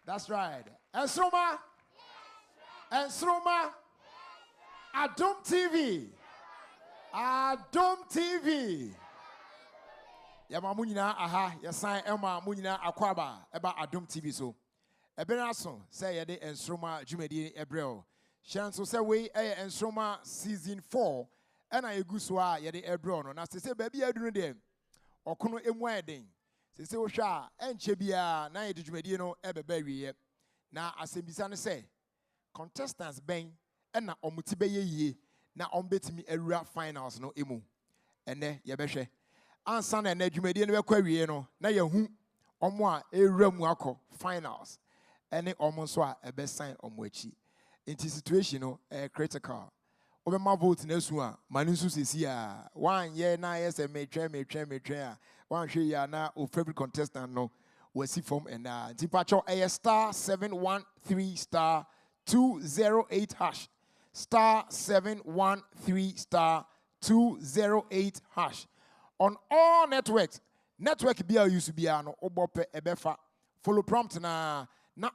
That's right. Ensroma. Ensroma. Adom TV. Adom TV. Yama munyina aha. Yasan Emma munyina akwaba. Eba Adom TV so. Ebenaso say yede Ensroma Jumedi Ebreo. Shanso say we Ensroma season 4. Ena eguswa yede Ebreo no. Na se baby adunu dem. Okono emu eden. Se wo hwa enche bia na yede Jumedi no ebeba wiye. Na asembisa ne say contestants ben ena omuti beye yie na ombetimi awura finals no emu. Ene yebehwe. Ansa na na Jumedi no bekwa wiye no na yehu omo a ewura mu akọ finals. Ene omo so a ebe sign omo achi. Inti situation no critical. Obema vote na su a manu nsu sesi a one year na yes metwe a one hwe ya na o favorite contestant no wasi form and inti pacho star 713 star 208 hash star 713 star 208 hash on all network bia use bia no obope ebefa follow prompt na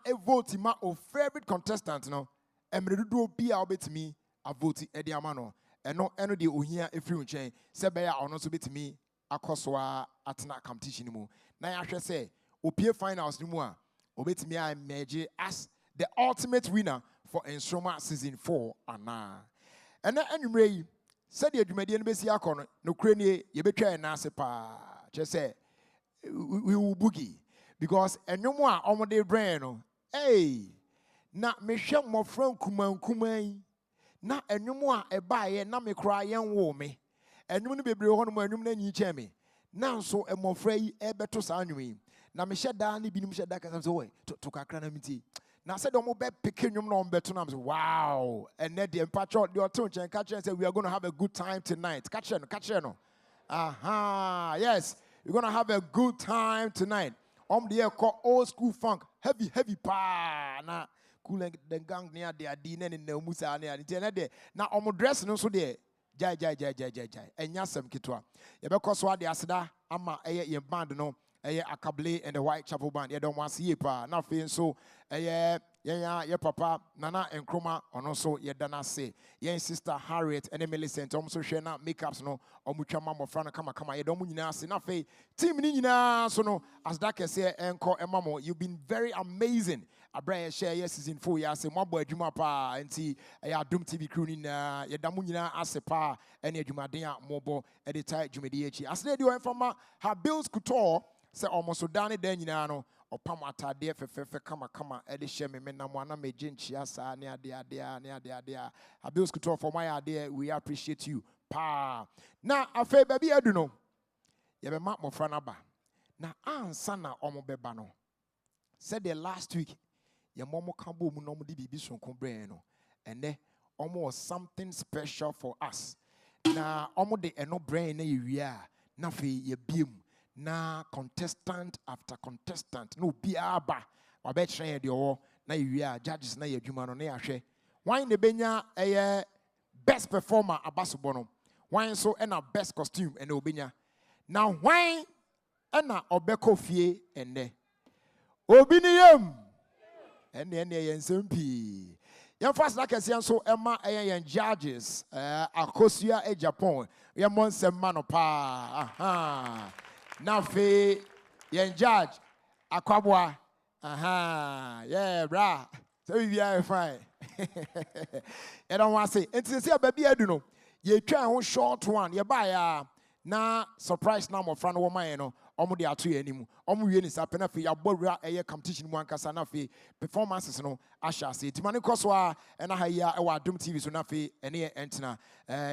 e vote ma o favorite contestant no emredudo bia obetimi a vote edi amano eno de ohia efiri nchen se be ya ono so betimi akosoa atena competition mu na ya hwe se opie finals ni mu a obetimi a emerge as the ultimate winner for Ensroma season 4 ana ena anwumre yi se de adwumade no besi akono no kure ne ye betwa na ase pa che se we will boogie because enwom a omode brain no na mehwe mofran kuman na enwom a ebaaye na mekra yen wo me enwom no bebre ho no enwom na nyi che me na nso emofra yi ebeto sa anwom yi na mehye da na binim hye da kasam so we to kakra na miti na said omo be pick enwom na ombeto na so wow and the empacho the oto chen catch and say we are going to have a good time tonight catch no aha yes we're going to have a good time tonight the call old school funk heavy pa na cool the gang near the adine in the musa near the na omo dress no so there jai enya sem kitwa ye be koso ade aseda ama ye band no Akable and the Whitechapel band ye don't want see pa na fe so ye papa nana enkroma ono so ye dana say ye sister Harriet and Millicent so share na makeups no omutwa mama frana kama ye don nyina say na fe team ni nyina so no as that can say enko emamo you've been very amazing abra share ye season 4 ya say mobo adwuma pa enti Adom TV crew ni na ye damu nyina ase pa ene adwumaden a mobo editai adwumadi echi as dey do from her bills couture say almost done then no opam atade fefefe kama e de hye me na mo na meje nchia saa ne ade abills couture for my idea we appreciate you pa na afei baby adu no ye be ma mofra na ba na ansa na omo beba no said the last week ye momo kambo mu no mo de bibi sonko brain no ene omo was something special for us na omo de eno brain na ye wi a na fe ye biem na contestant after contestant no biaba obetren de o na yewia judges na yadwuma no na yahwe wan ne benya best performer abasobo no wan so na best costume ene obenya na wan na obekọ fie ene obi ni yam ene yensempi yan fast like say so ema yen judges akosua Japan ye monsem mano pa aha na fe yen judge akwabwa aha yeah bra so we are fine you don't want say enti say baby adu no ye twa ho short one ye buy na surprise na mo fra no woman no omo de ato ye animu omo wie ni sape na fe ya bowura eye competition mu ankasa na fe performances no asha say timane koso a na ha ya e wa Adom TV so na fe ene ye entina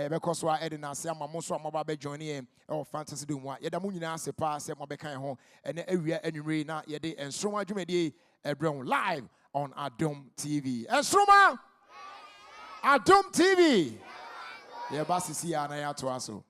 be koso a ede na ase ama mo so amaba be join ye e fantasy do mu a ye da mu nyina ase pa se mo be kan ho ene awia anwumre na ye de Ensroma adwumade ebrem live on Adom TV Ensroma Adom TV ye ba sisi ya na ya to aso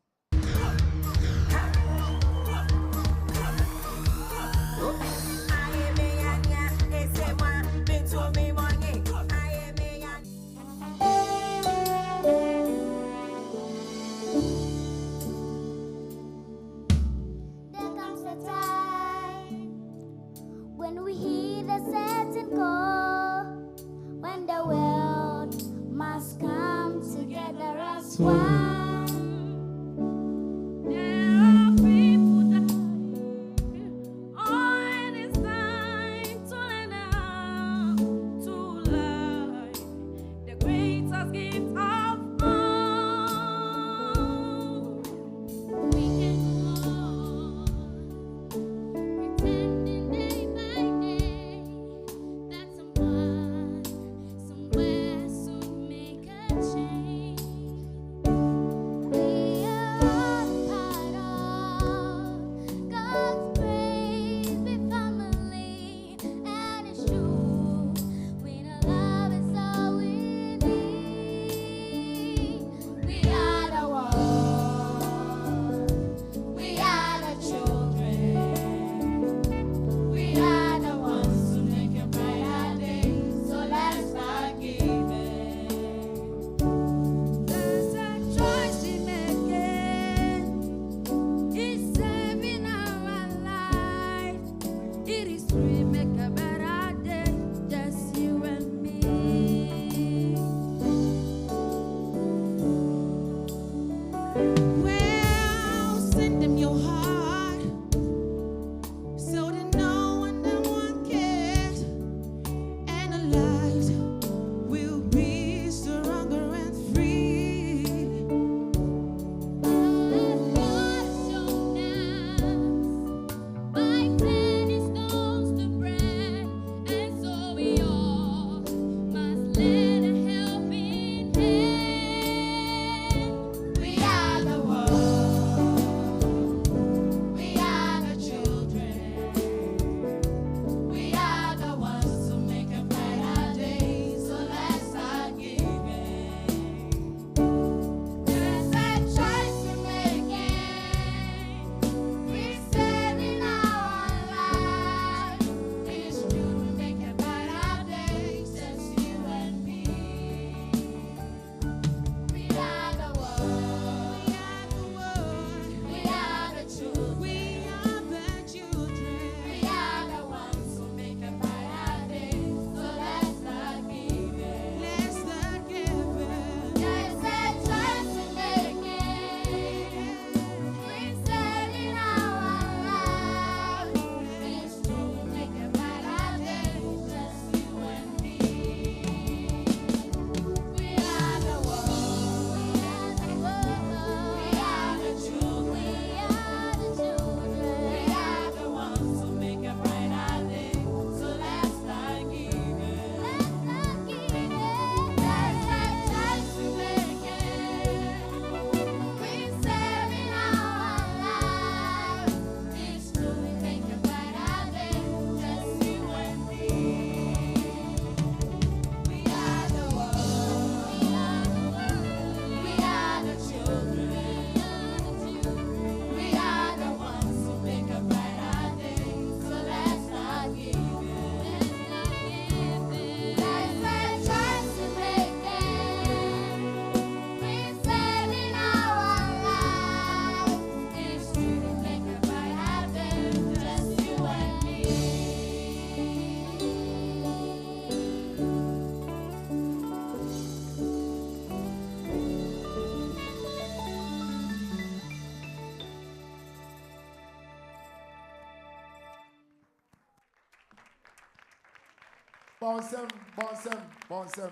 Bonsem.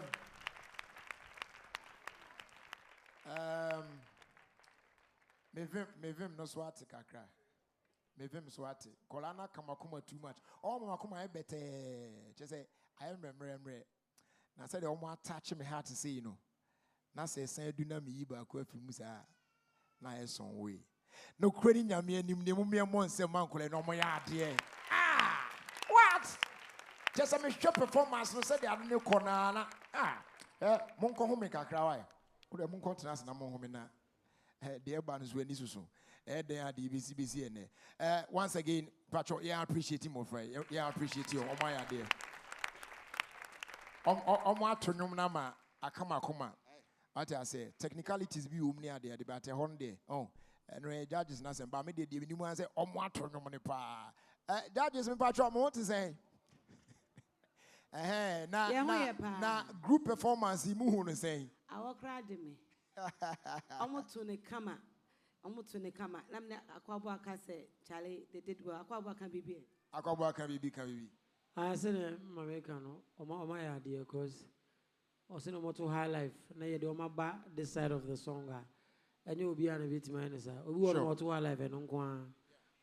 Mevim no swati kakra. Mevim swati. Kolana kamakuma too much. Oh makuma I better. Just say I am remember. Na said omo attach me heart to say you know. Na say do na me iba ko afi musa. Na eson we. No kwani nyame anim ne mu me mo nsem mankole no mo ya ade. Ah! What? Just a show performance no said they are new corner. Monko home kakra wa. Wo monko tena na mo home na. The urban is when this so. They are the BCBC and once again, Patrick, yeah, I appreciate him, my friend. Yeah, I appreciate you. Oh my idea. My turn nama. I come. I say technicalities be near there. The better one day. Oh, and judges nothing. But me the new one say, oh my turn money pa. Judges me Patrick, I want to say. Na group performance. He move on saying. I will cry to me. Almost to the camera. Almost to the camera. Lamna Aquabua say, Charlie, they did well. Aquabua can be. Aquabua can be. I said, Americano, or my idea, because I said, I'm to high life. Now you do my back this side of the song. And you will be on a bit minus. We want to high life and on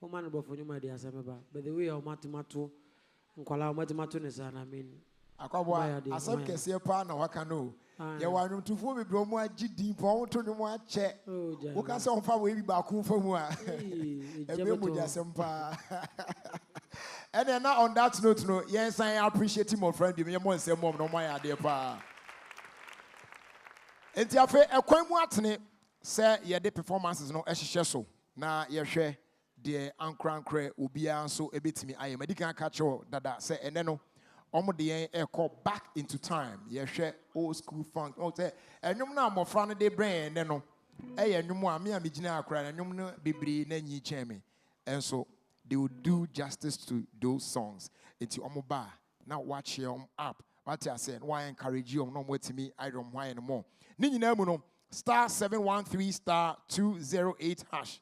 woman about for you, my dear Samaba. But the way of Matimato, Nkola Matimatunesa, I mean, Aquabua, I said, Cassia Pana, Wakano. You want to fool me, Bromo, GD, Pong to the one check. Who can so far way back from one? And then now on that note, no, yes, I appreciate him, my friend. You may say, Mom, no, my idea, pa. And the affair, a quite watching say, yeah, the performances no, as so. Now, you share the Ankran will be so a bit to me. I am a deacon catch all that say, and then no. The call back into time. Yeah, share old school funk. Oh, say, and you know, more fun de brain, then no. And you know, me and Mijina cry, and you know, be nanny chemi. And so they will do justice to those songs. It's your bar. Now watch your app. What I said, why encourage you? No more to me, I don't why anymore. Nini Namuno, *713 *208 hash.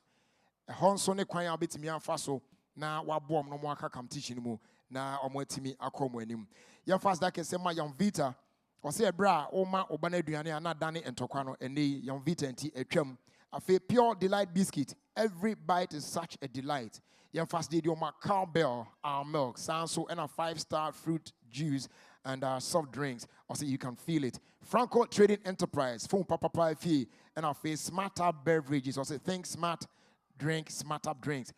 A Honsone Quine bit me and Faso. Now, what bomb no more come teaching more. Na omwetimi akomo anim ya fast that can say my young vita or say bra o ma obana aduane ana dane entokwa no ene young vita enti atwam afi pure delight biscuit every bite is such a delight ya fast did your cowbell our milk sanso and a 5-star fruit juice and soft drinks or say you can feel it Franco Trading Enterprise phone papa fee and our face smarter beverages or say think smart drink smarter drinks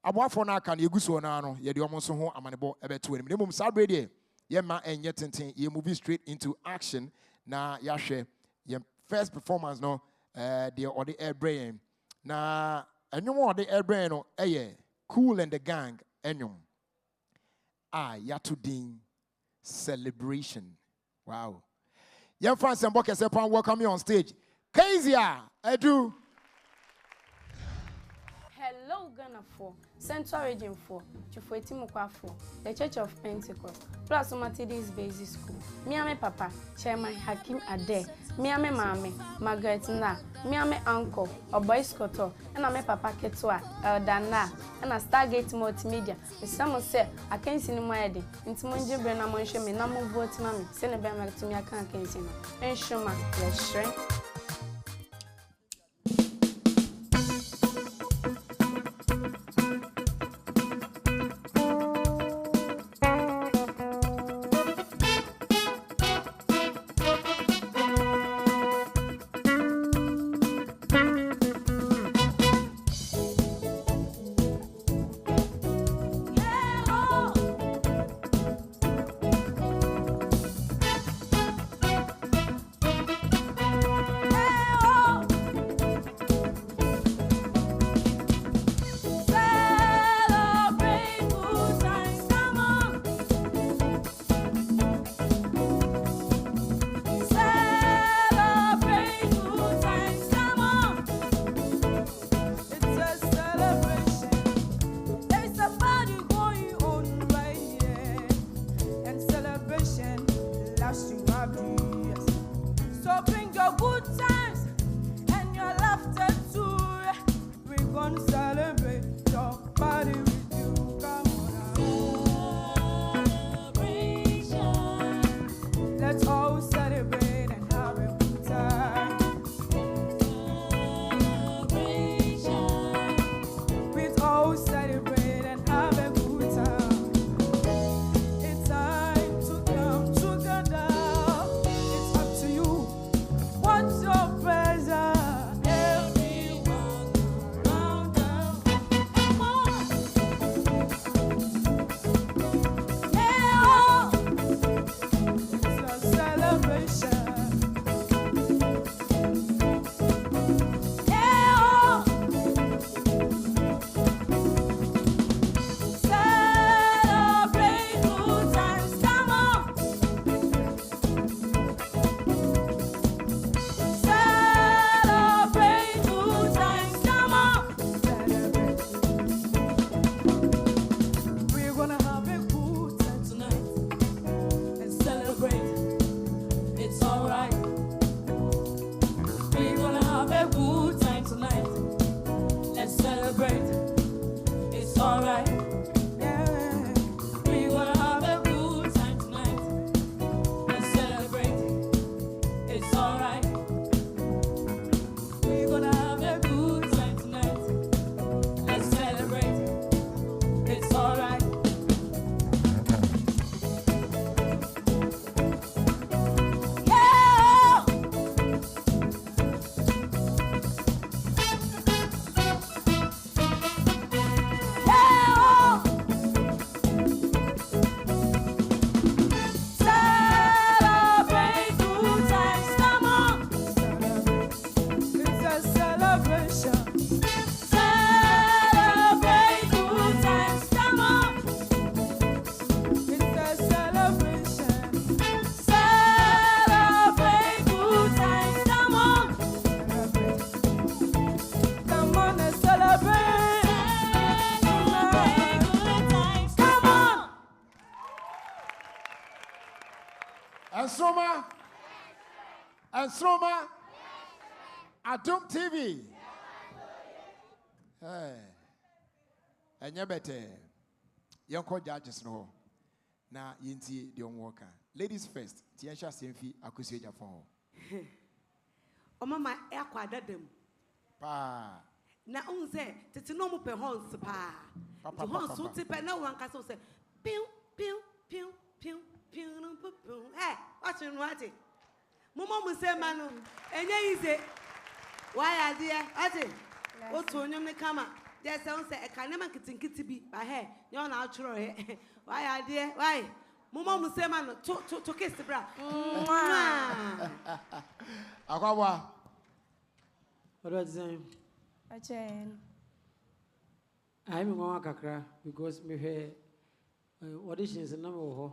Abwafo na aka na eguso na no ye de omo so ho amanebo ebeto enim nemum sabrede ye ma enye tenten ye move straight into action na ya hwe ye first performance no the odi airbrain na enwom odi airbrain no Cool and the Gang enwom yatudin celebration wow ye fans and boke sepan welcome you on stage Kezia Edu. Hello, Ghana 4, Central Region 4, Chufueti Mukwa 4, the Church of Pentecost, plus Matidis Basic School. Miame Papa, Chairman Hakim Ade, Miame Mame, Margaret Na, Miame Uncle, Oboy Scotto, and Ame Papa Ketua, Eldana, and a Stargate Multimedia. With someone said, I can't see no more. Into Munji Brenna Monshe, me, no more vote, mammy, send a bell to me, I can't see no. And Shuma, let's shrink. Ensroma. Ensroma. Adom TV. Hey. Enye bete. Yonko judges no. Na yinti di onwoka. Ladies first. Tiensha Semfi akusi Japan. O mama e akwada dem. Pa. Na unse tete no mo pe hons pa. To hons so te pe na wan ka so se piu piu piu piu piu no pu. Eh, what you want? Momo mu se ma no. Enye ize. Why adie? Ati. O to onyom ne kama. There say unse e kan ma kitinkiti bi ba he. Nye na atworo he. Why adie? Why? Momo mu se ma no to kiss bra. Akwawa. What was the Achen. I'm going kakra because me hear auditions and number ho.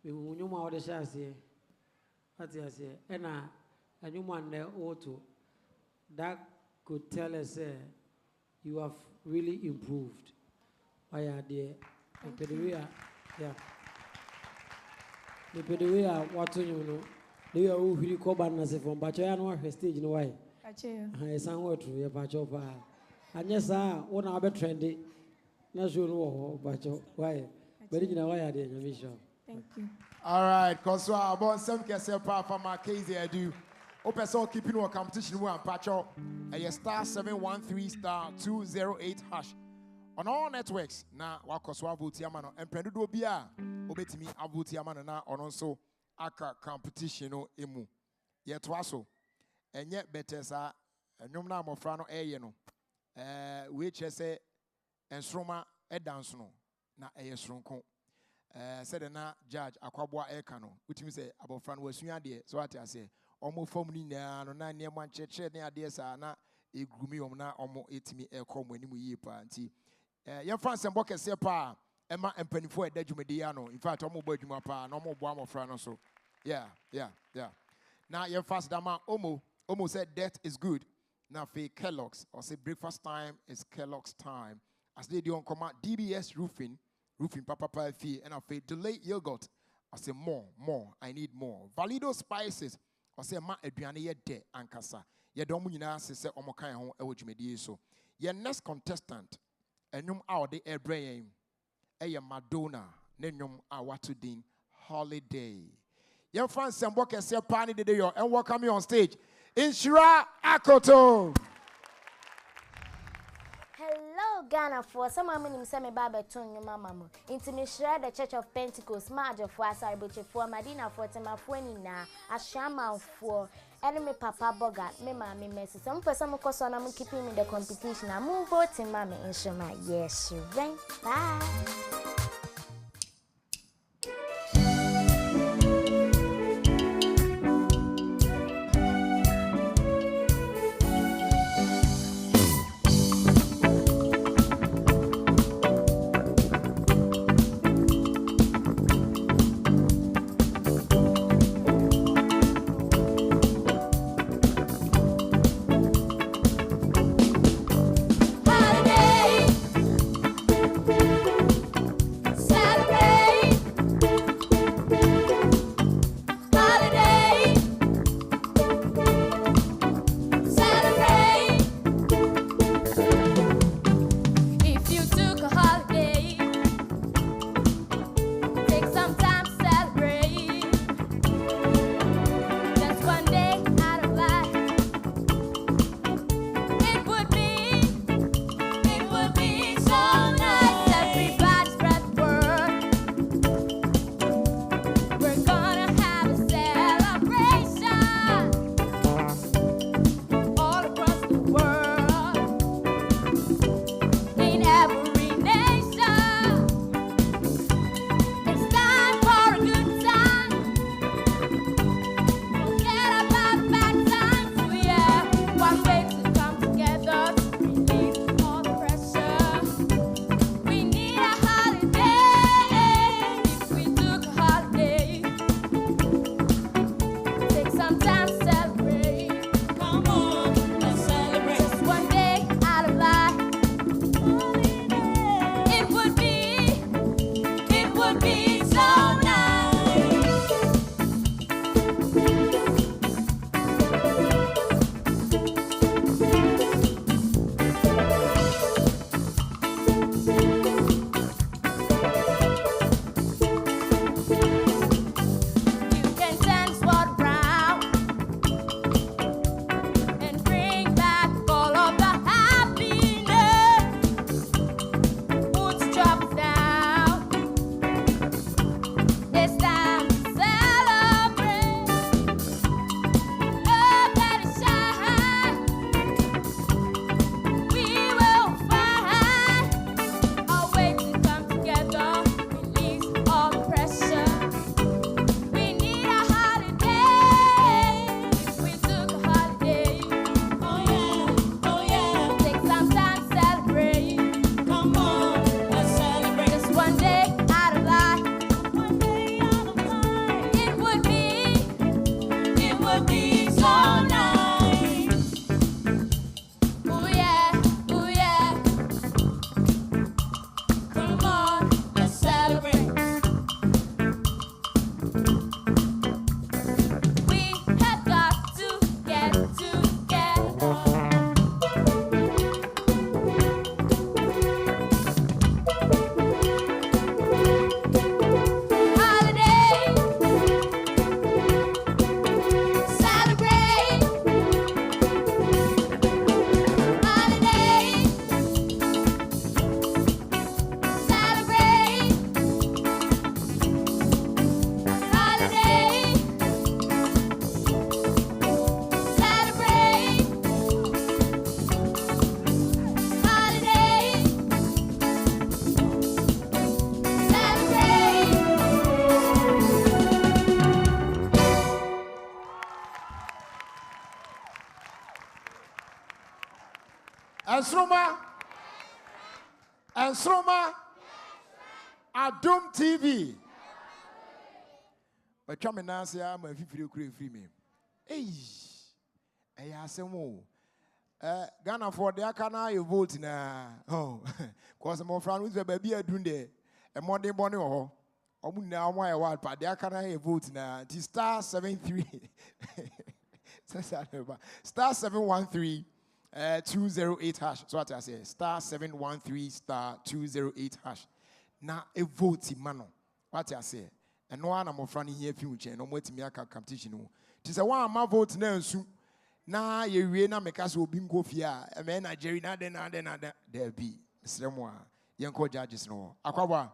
Me knew my auditions here. What I say, and a new one there auto that could tell us you have really improved. Why are there? The pedaway, yeah. The pedaway, what you know, they are who really call banners from Bachoya no stage no way. Achen. I sang what to your Bachopa. And yes, one other trendy. Not sure Bacho. Why? But you know why I did, Mission. Thank you. All right, because I about some can say from my case I do. Open so keeping our competition one patch up. A star 713 star 208 hash. On all networks, now Wakoswa Votiamano and Pendudo Bia, Obetimi Avutiamana na on also Aka competition no emu. Yet waso. And yet better sa Numna Mofrano Ayeno. Which I say and Sroma dance no na Ayesronko. Said na judge Akwabwa Ekano, which means about Fran was dear. So what I say, almost 4 million no 9 near one church, near dear sana, a gloomy omna, almost 80 me air come when you party. Your France and Boka Sepa, Emma and Penny for a Dejumediano. In fact, almost Bojuma pa, no more Boam of Fran also. Yeah. Now your fast dama almost said death is good. Now for Kellogg's, or say breakfast time is Kellogg's time. As they do on command, DBS roofing papa fee, and I say delay yogurt. I say more, I need more. Valido spices, I say ma eduane ye de ankasa. Ye don't nyina say omokan ho e wodwumedie so. Your next contestant, enum out the air brain, Madonna, nenum awatu din holiday. Your fans and work as pani de yo and welcome you on stage. Inshira Akoto. Hello, Ghana for some women say me baba tune your mama. Into me share the Church of Pentecost, Marge of Wasaribuche for Madina for Temafueni na, Ashama for enemy Papa Bogart, me mammy messes. Some for some cause I'm keeping me the competition. I move voting mammy in Shema. Yes, you right. Bye. And Sroma, Adom TV. But come and answer, I'm a free me. Hey, I ask him, Ghana for the Akana, you vote now. Oh, because I'm friend with the baby are doing there. A Monday morning or now, why a while, but the Akana, you vote now. It is star 73. Star 713. 208 hash. So what I say, star 713 star 208 hash. Now a vote mano. What I say, and no one I'm offering here future. No more to me a competition. Tis a one my vote now soon. Now you reina make us will bingo fia. A man Nigeria then there be someone. Young co judges no. Aquaba.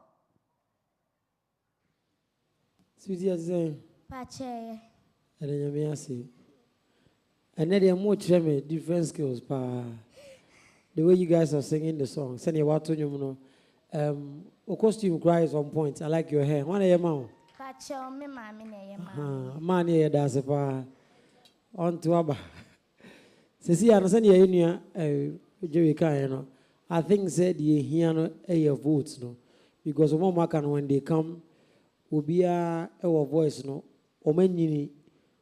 Sweetie, I say, Pache. and then you may say. And then there are more different skills. The way you guys are singing the song. Send you what to you know. Costume cries on point. I like your hair. One of your mouth. Pache, me mama ne yema. Man, yeah, that's a on to Abba. See, I understand your union. Jerry Kayano. I think said ye hear a votes no, because of one can when they come, will be our voice no. Or many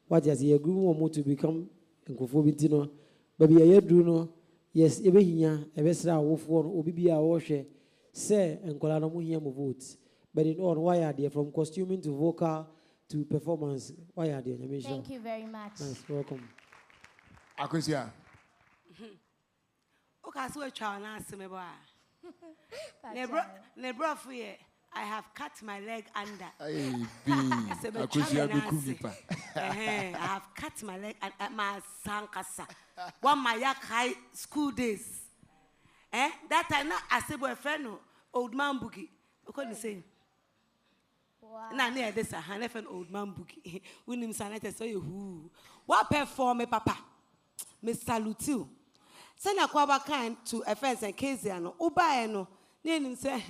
what does he agree more to become. Nkofobitino baby ayedru no yes ebehinya ebesra awofo no obi bia wo hwe say enkola no mohia mo vote but in all why are they from costuming to vocal to performance why are they? Thank you very much. Nice, welcome. Akosia. Okay, so try na aseme ba. Nebro for ye. I have cut my leg under. Hey, Akosia be kumipa. I have cut my leg and my sankasa. One my high school days. That time now I say boyfriend old man boogie. What you say? Wow. Na near this a friend old man boogie. We him sanete so you who. What perform me papa? Me salute you. Send a kwaba kind to a fence and Keziano. Uba no. Name say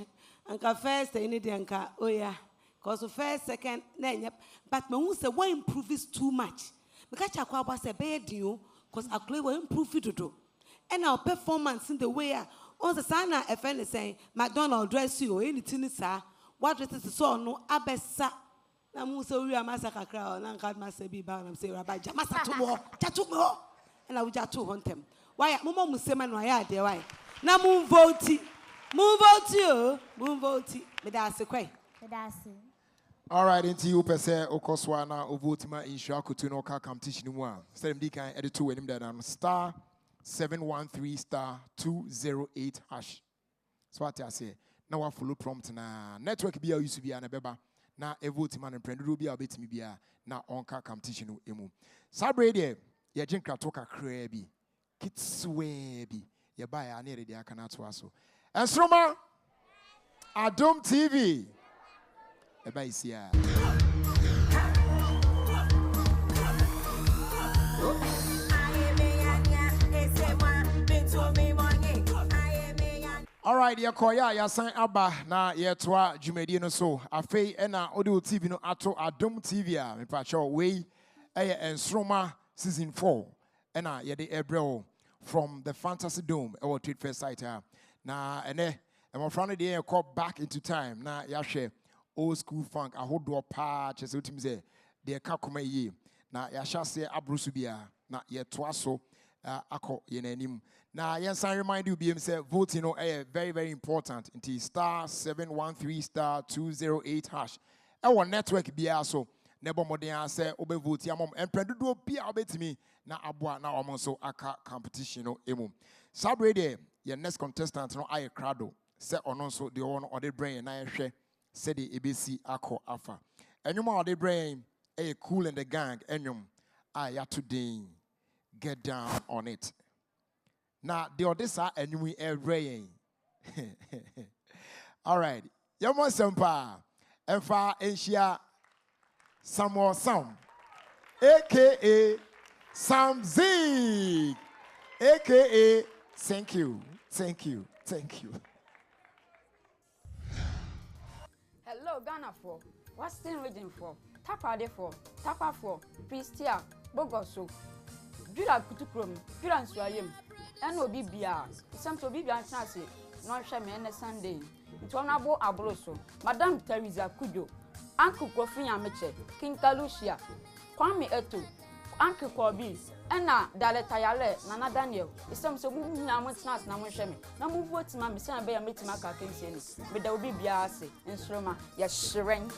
Anka first any day anka oh yeah. Cause first, second, then but me who say why improve is too much. Because I was a bad deal, cause I play will improve it to do. And our performance in the way on the sana a friend is saying, McDonald dress you or anything sir. What is the so no abessa. Namu so we are massacre crowd and God must be bound and say Rabbi Jamasa to more, Tatu more. And I will just to hunt him. Why Mama Museman why there why? Now move vote. Move vote. But that's a quay. That's it. All right, into you per se, Okoswana, Ovotima, Insha, Kutuno, competition one. Same decan, edit two, and then star 713 star 208 hash. So what I say, now I follow prompt na network be a used to be an abeba. Now a voting man and friend will be a bit me be a now on car competition. Emu. Sabrade, ya drink toka crabby, kitswebi, ya buy a near the Akanatuaso. And Sroma, Adom TV. All right, Yakoya, ya sign Abba, na yetwa Jumedi no so. Afei, ena audio TV no ato Adom TV a me pacho way and Sroma season 4. Ena yede ebreo from the Fantasy Dome, our Trade Fair site. Na ene, my friend de call back into time. Na yashe. Old school funk, a whole door patch, as you say, the Kakuma ye. Now, Yasha say Abrusubia, not yet twaso, Ako yenenim. Now, yes, I remind you, BM voting very, very important. Until star 713 star 208 hash. Our network be also, never more than I say, Obe vote, Yamom, and Predudo be albeit me, now Abua, now I'm also Aka competition, no emo. Sabrade, your next contestant, no I crado, set on also the one or the brain, and I share. Said the ABC Ako Alpha. And you more the brain, a cool and the gang, and you are today. Get down on it. Now, the Odessa and you are rain. All right. You want some power. And far and share some more some. AKA Sam Zig. AKA thank you. Hello, Ghana for Western region for Takrade for Takwa for Pristia, Bogoso, Jura Kutukrum, Juran Swayim, and no bibia. Some to bibia chance, no shame and Sunday. It one abo abroso. Madame Teresa Kujo, Uncle Kofi Ameche, King Kalusia, Kwame Eto, Uncle Kobi, Enna Dale Tayale, Nana Daniel. It's some so moving now much not now shame. Now move what to my son by a meeting my car can see, but there will be biase and Sroma, yes, Shireen.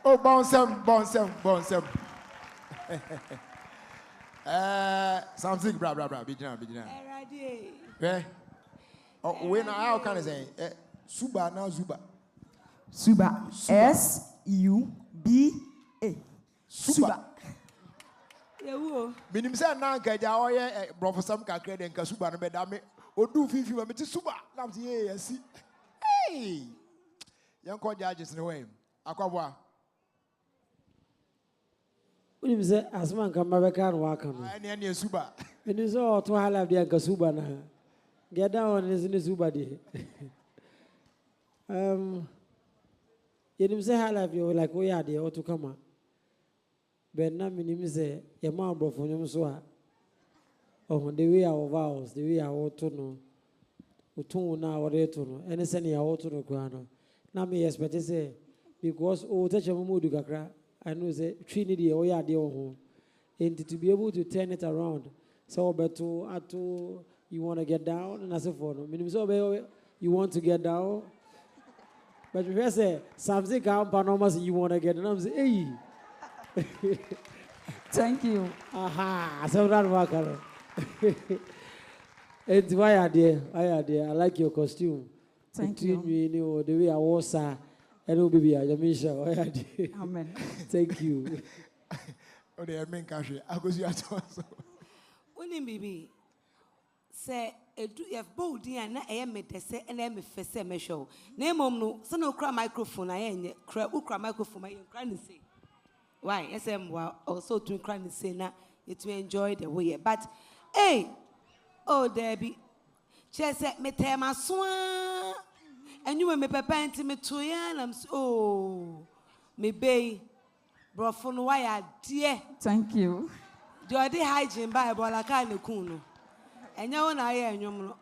Oh, bonsem. Something, blah. Bijina. Eh? Oh, when how can I say? Suba now Zuba. Suba. S-U-B-A. Suba. Yeah, Minim say na nka ja oye professor kakre de nka Suba no be da me odu fifi ma me ti Suba. Nam say yes. Hey. Yan ko judges no way. Akwabwa. Unim say asman kan mabeka no waka no. Any Suba. Menim say o to hala de nka Suba na. Get down on is Suba de. Yenim say hala you like we are there to come. But now menim say your man bro for nyom so a. Oh, the way our vowels, the way our to no. Utu na wore to no. Ene say na ya to no kwa no. Na me expect say because o touch am modu kakra. I know say Trinity or ya de ho. And to be able to turn it around. So beto ato you want to get down and as a for no. Meaning so you want to get down. But if I say something come panomas you want to get down, I'm say hey. Thank you. Aha, so that work. And why are there? I like your costume. Thank you. You the way I was and baby, Yamisha. Amen. Thank you. Oh, they main country. I go see you so. Unim bibi. Say edu yef bodi na eye medese na me fese me show. Na mom no se no kra microphone aye nye kra ukra microphone aye kra ni say. Why? SM wa also to kra ni say na you to enjoy the way. But hey, oh Debbie. She said me tema swa. And you me papa enti me to ya na oh me bay bro for no why dear. Thank you. Do I de hygiene Bible la ka ne kun no. Enya wona aye enwom no.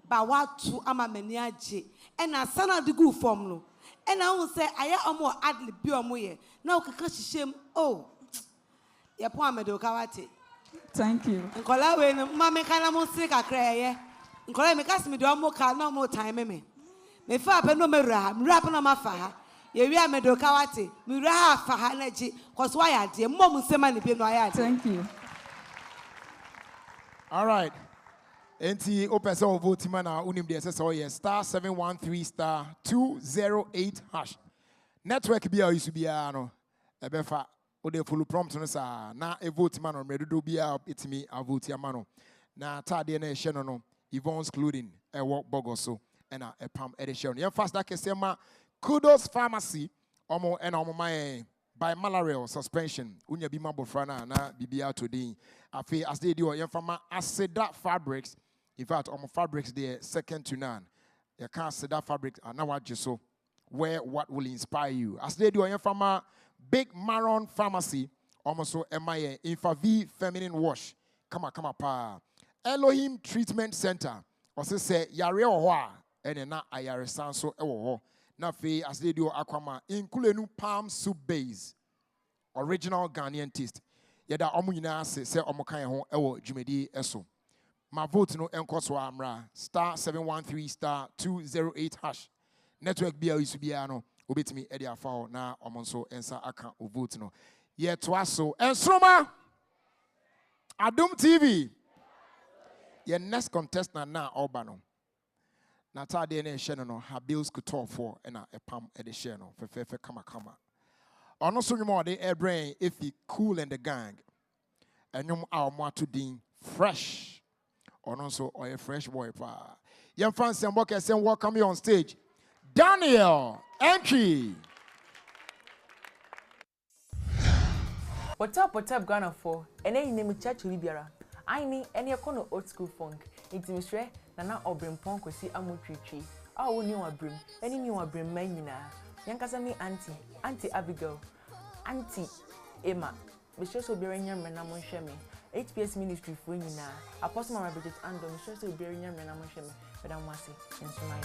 Ba watu ama mani age. E na sana de gu form no. E na hu say aye omo adli bi omo ye. Na o kaka hihiem oh. Ye po amede o ka wate. Thank you. Nkola we no ma me kana mo se kakra ye. Nkola me kasi me do omo ka na omo time me. Me fa pe no me rap na ma fa ha. Ye wi amede o ka wate. Me ra fa ha na ji. Cause why ade mom nsema ne bi no aye ade. Thank you. All right. Enti opese o vote man na unim de SSO yes star 713 star 208 hash. Network bia isu bia no ebefa o de follow prompt no sa na e vote man no medodo bia etimi a vote ama no. Na tade na e hye no no Yvonne's clothing e wo bogoso e na e pam e de hye no. Ye fast that kese ma Kudos Pharmacy omo e na omo man by malarial suspension unya bi mabofra na bibia today afi as they do yemfama Aceda fabrics. In fact omo fabrics they second to none. You can't Aceda fabrics na waje so where what will inspire you as they do yemfama Big Maron Pharmacy omo so emaye Infavi feminine wash kama pa Elohim Treatment Center ose say yare oho a ene na ayare sanso ewo ho. Na fe as they do aquama inkulenu palm soup base original Ghanaian taste yeda omo nyina se omo kan ho ewo dwumedi eso ma vote no enko so amra star 713 star 208 hash network bia isu bia no obetimi e dia fa na omo nso ensa aka o vote no ye to aso ensroma Adum TV ye next contestant na oba no na tade na ehye no Habil's Couture for na epam e de share no fefe kama ono so nwom de air brain if he cool and the gang enwom a omo atodin fresh ono so oye fresh boy pa yem fan sembo kesen welcome you on stage Daniel entry. What's up Ghana for ene ine mi church biara I mean ene kono old school funk intimisre na obrim pon kwesi amotwitwi a woni wabrim eni ni wabrim man nyina yankasa mi auntie Abigail auntie Emma me sure so biara nyamre na mo hwe me HPS ministry fo nyina apostle mama Bridget Ando me sure so biara nyamre na mo hwe me beda mo ase enso ma ye.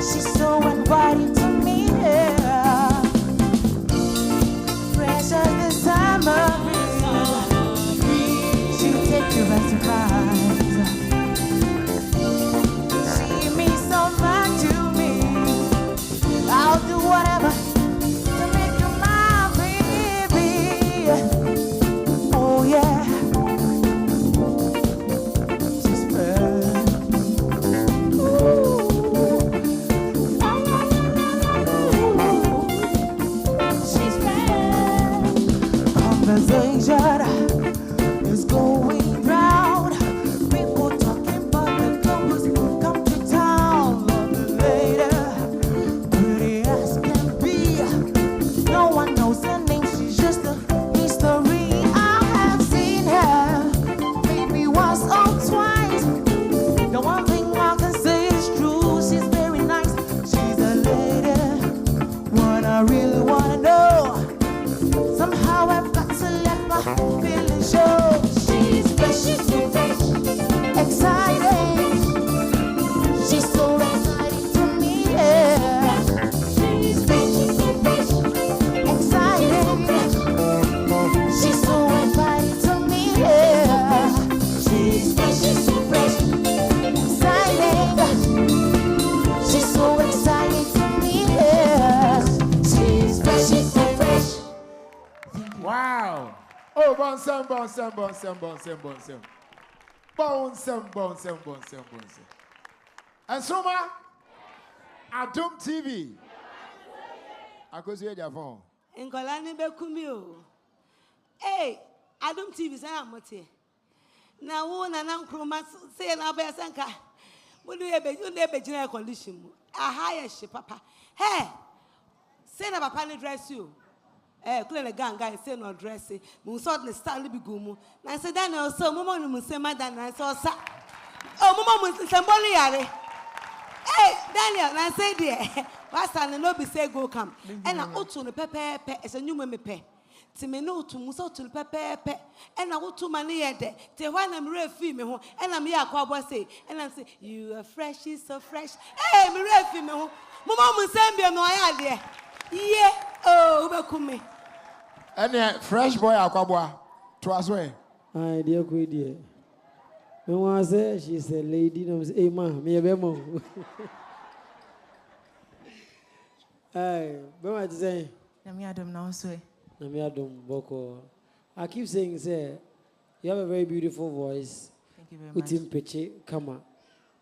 She's And Soma, Adum TV. I go see your phone. Ngolani bekumi o. Hey, Adum TV say amote. Na wo na nkroma say na ba senka. Mo do ebe gina condition mu. Aha ye she papa. Hey, say na papa ni dress you. Clean the gang guy say no dress. Mo sort the style bi gumu. Na say Daniel so mo mo say madam na so sa. Oh mo say mboli yare. Hey, Daniel, I say there. Last time no be say go come. And I otu no pepe as a new me pe. Ti me no to muso to pepe. And I otu mani yede. Te when I'm refi me ho. And I'm here kwa say. And I say you are fresh, is so fresh. Hey, me refi me ho. Mama mo say be no aya there. Yeah. Oh, ube kume. And fresh boy akwabwa. To as way. Aye, dear queen dear. Me want say she's a lady. No say, hey ma, me a bemo. Hey, but what you say? Nami Adam now so. Nami Adam Boko. I keep saying, say, you have a very beautiful voice. Thank you very much. With him, Peche, come on.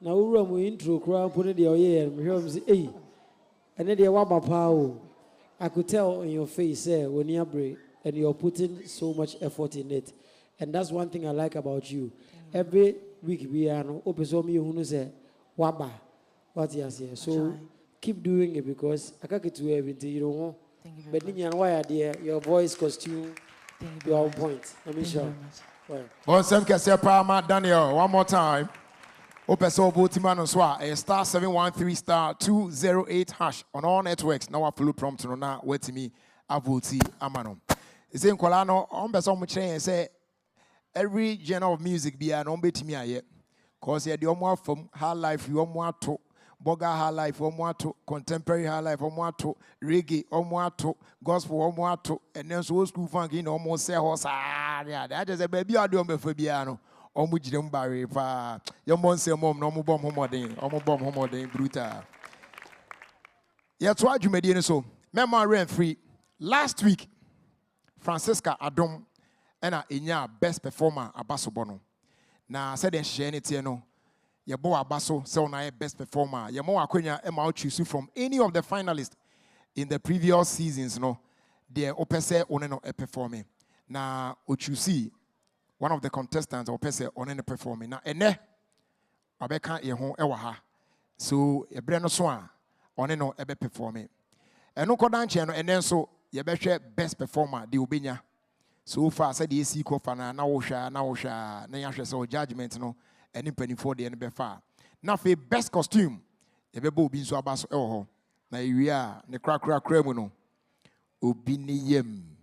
Now, we run intro, crowd, put it the ear, and hear him say, hey, and then they want my power. I could tell in your face, when you're brave, and you're putting so much effort in it. And that's one thing I like about you. Every week, we are no open so me who say, Waba, what you say. So, keep doing it because I can't get to everything, you know. Thank you very but much. But why dear, your voice, costume, your own point. Let me show. Bon, some can say, Palma Daniel, one more time. Open so Botiman Swa, a star 713 star 208 hash on all networks. Now I follow prompt no na wait me Avoti Amano. It's in Colano, on the song and say every genre of music be an ombet me yet. Cause you're the more from high life, you more to Boga high life, or more to contemporary high life, or more to reggae, or more to gospel, or more to and then so school funky, almost say horse. That is a baby I do before piano. Omujidem barre pa your mom say mom no mo bom homodin omo bom homodin brutal ya to adwumadi ni so mema rent free last week Francisca Adom ena enya best performer abaso no na said den hye ne tie no ye bo abaso say ona best performer ye mo akwanya e ma choose from any of the finalists in the previous seasons no the opese one no performing na o choose one of the contestants or person on any performing now ene abeka ye ho e wa ha so e bre no so a one no ebe performing eno kodan che no ene so ye be hwe best performer de obenya so far said the AC ko fa na wo hwa na ya hwe so judgment no ene panifo de ene be fa na fe best costume ye be bo obi so aba so e wo ho na ewie a ne kra mu no obi ne yem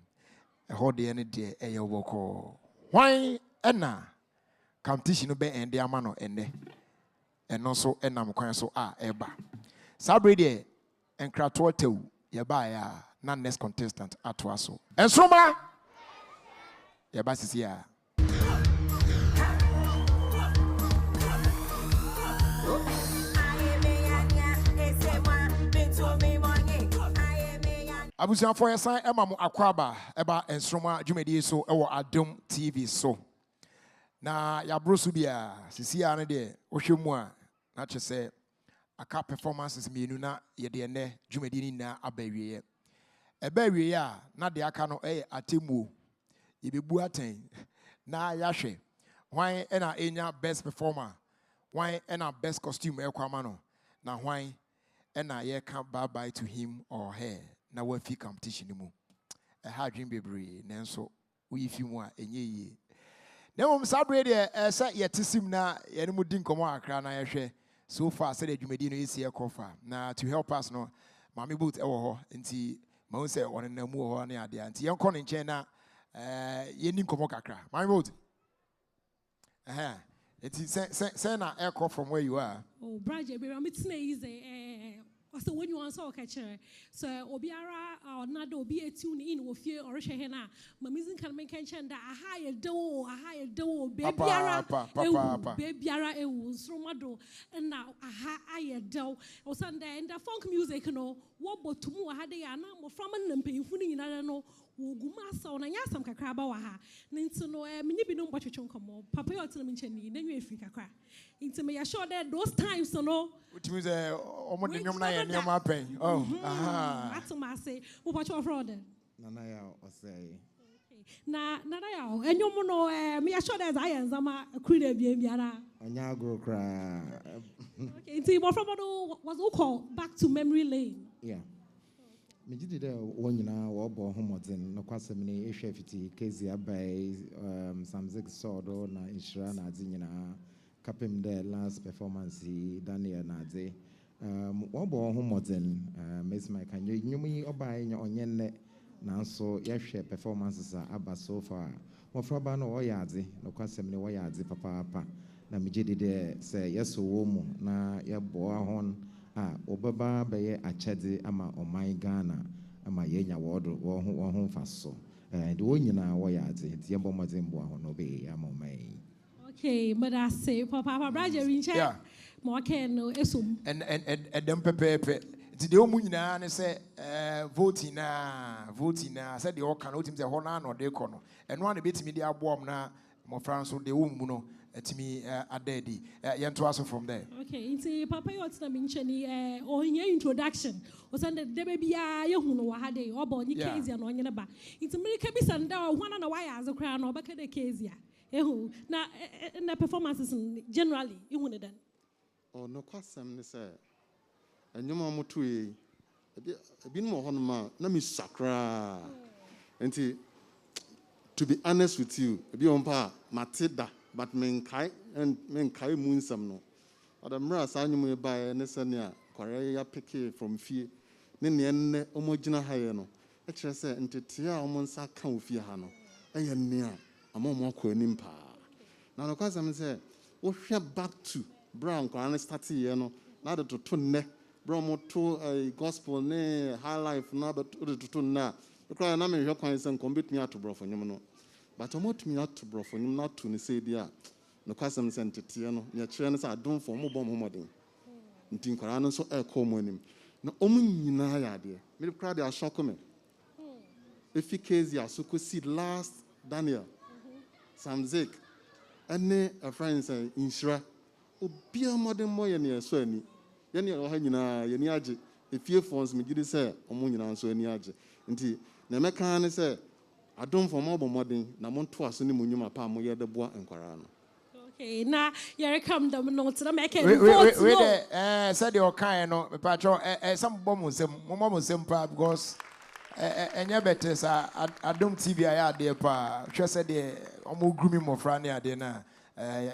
e ho de ene de e ye woko. Why ena competition no be ende ama no ende eno so enam kwan so eba sabre de enkrato tew ye ba ya na next contestant atwa so ensoma ye ba sisi ya Abusian for your sign, Emma Akwaba, Eba and Stroma, Jumedi so, or Adum TV so. Na ya brosubia, Sisia and de, Oshimwa, not just say, a car performances me nuna, ye de ne, Jumedi na aberie. A berry ya, not the Akano a Timu, ye be buatain, na yashe. Why ena enya best performer? Why ena best costume Equamano? Na why ena ye can't bye to him or her? Na we fi competition mu e ha dream bebre nanso we fi mu a enye yi na mom sabre de say yetesim na ye mu din komo akra na ye hwe so far say the dwumadi no yesi e kofa na to help us no mami boot e wo ho nti ma won say on na mu ho na ade nti yen ko ne nchen na ye nin komo kakra mami boot nti say na e call from where you are. Oh braje be am tena easy so when you answer catcher so obiara or nado obi tune in wo fie or hwe na mamizin kan men kan chanda aha ye do bebiara ewu nsromado na aha aye do o sande and the funk music no wo botumu aha de ya na mo from na mpanyimfu ni nyina no Wugumasa on a yasam kakrabawaha. Nintino, Minibino Bachoncomo, Papa Otinamicheni, then you Africa crack. Into me, assure that those times, no. Which means almost the name near my pain. Oh, That's what I say. What your fraud? Nanaya or say. Na Nanaya, and you know, me assure that I am Zama, a creed of Yara. Onyago cry. Okay, see, what from was all called back to memory lane. Yeah. Me did one na wabo homodin no kwasemni ehwefiti kezi abai samzig sodo na inshira na dzinyina kapem the last performance Daniel na dze wabo homodin Miss Mike kan nyumi obai nya onyenne nanso yehwe performances aba so far mofraba no oyadze no kwasemni oyadze papa na me gidi de say yeso wo mu na yebo ahon obaba beye achede ama oman Ghana ama yenya wodo wo ho faso de wonyina wo yaade tie bomodin bo ho no be ama oman. Okay, but I say papa Braja Rinche. Yeah. Mo ken no esum. And dem pepepe. Ti de omu nyina ne say voting na say de o kan o tim say ho na no de ko no. Eno an betimi de abom na mo franso de omu no etimi adedi. Yento aso from there. Okay, inti papa yo tina mincheni o nya introduction. O sande de be bia ye hu no wa ha de obo nyi Kezia no nyene ba. Inti mirika bi sanda o hwana na wa ya azokra na obeka de Kezia. Ehu na performances generally ihu ne dan. Oh no kwasem ne say enyoma moto e ebi no ho no ma na mi sakra. Enti to be honest with you, ebi on pa matida but men kai munsam no. Adamra sa anyum e ba ne sene a kware ya pick from fie. Ne ne omogina haye no. E kire say entete a omonsa ka ofie ha no. Eye ne a amomo akọ anim pa. Na no kwasam say wo hwe back to brown kware start ye no. Na de to ne bro mo to gospel ne high life na but to na. Because na me hwe kwan say nkombet mi ato bro for nyum no. But omot mi ato bro for nyum na to ne say dia. No kwasam say entete no. Ye kire ne say adom for mo bom homodin. Ntin kwara no so e ko mo anim. Na omu nyina ya de. Me crowd dey shock me. Kezia so see last Daniel. Samzik. Any a friend say inshira. Obia modern moye ne so ani. Ye ne o ha nyina ye ni age. Efie phones me gidi say omu nyina so ani age. Nti na meka ne say adom for mo modern na mo to aso ne mo nyuma pa mo ye de boa enkwara no. Okay, na yere come them no to make vote. Wait, said your kind no me patro some bomb sem mo sem pa because enya better sa Adom TV aya de pa hwe se de omo grumi mofra ne ade na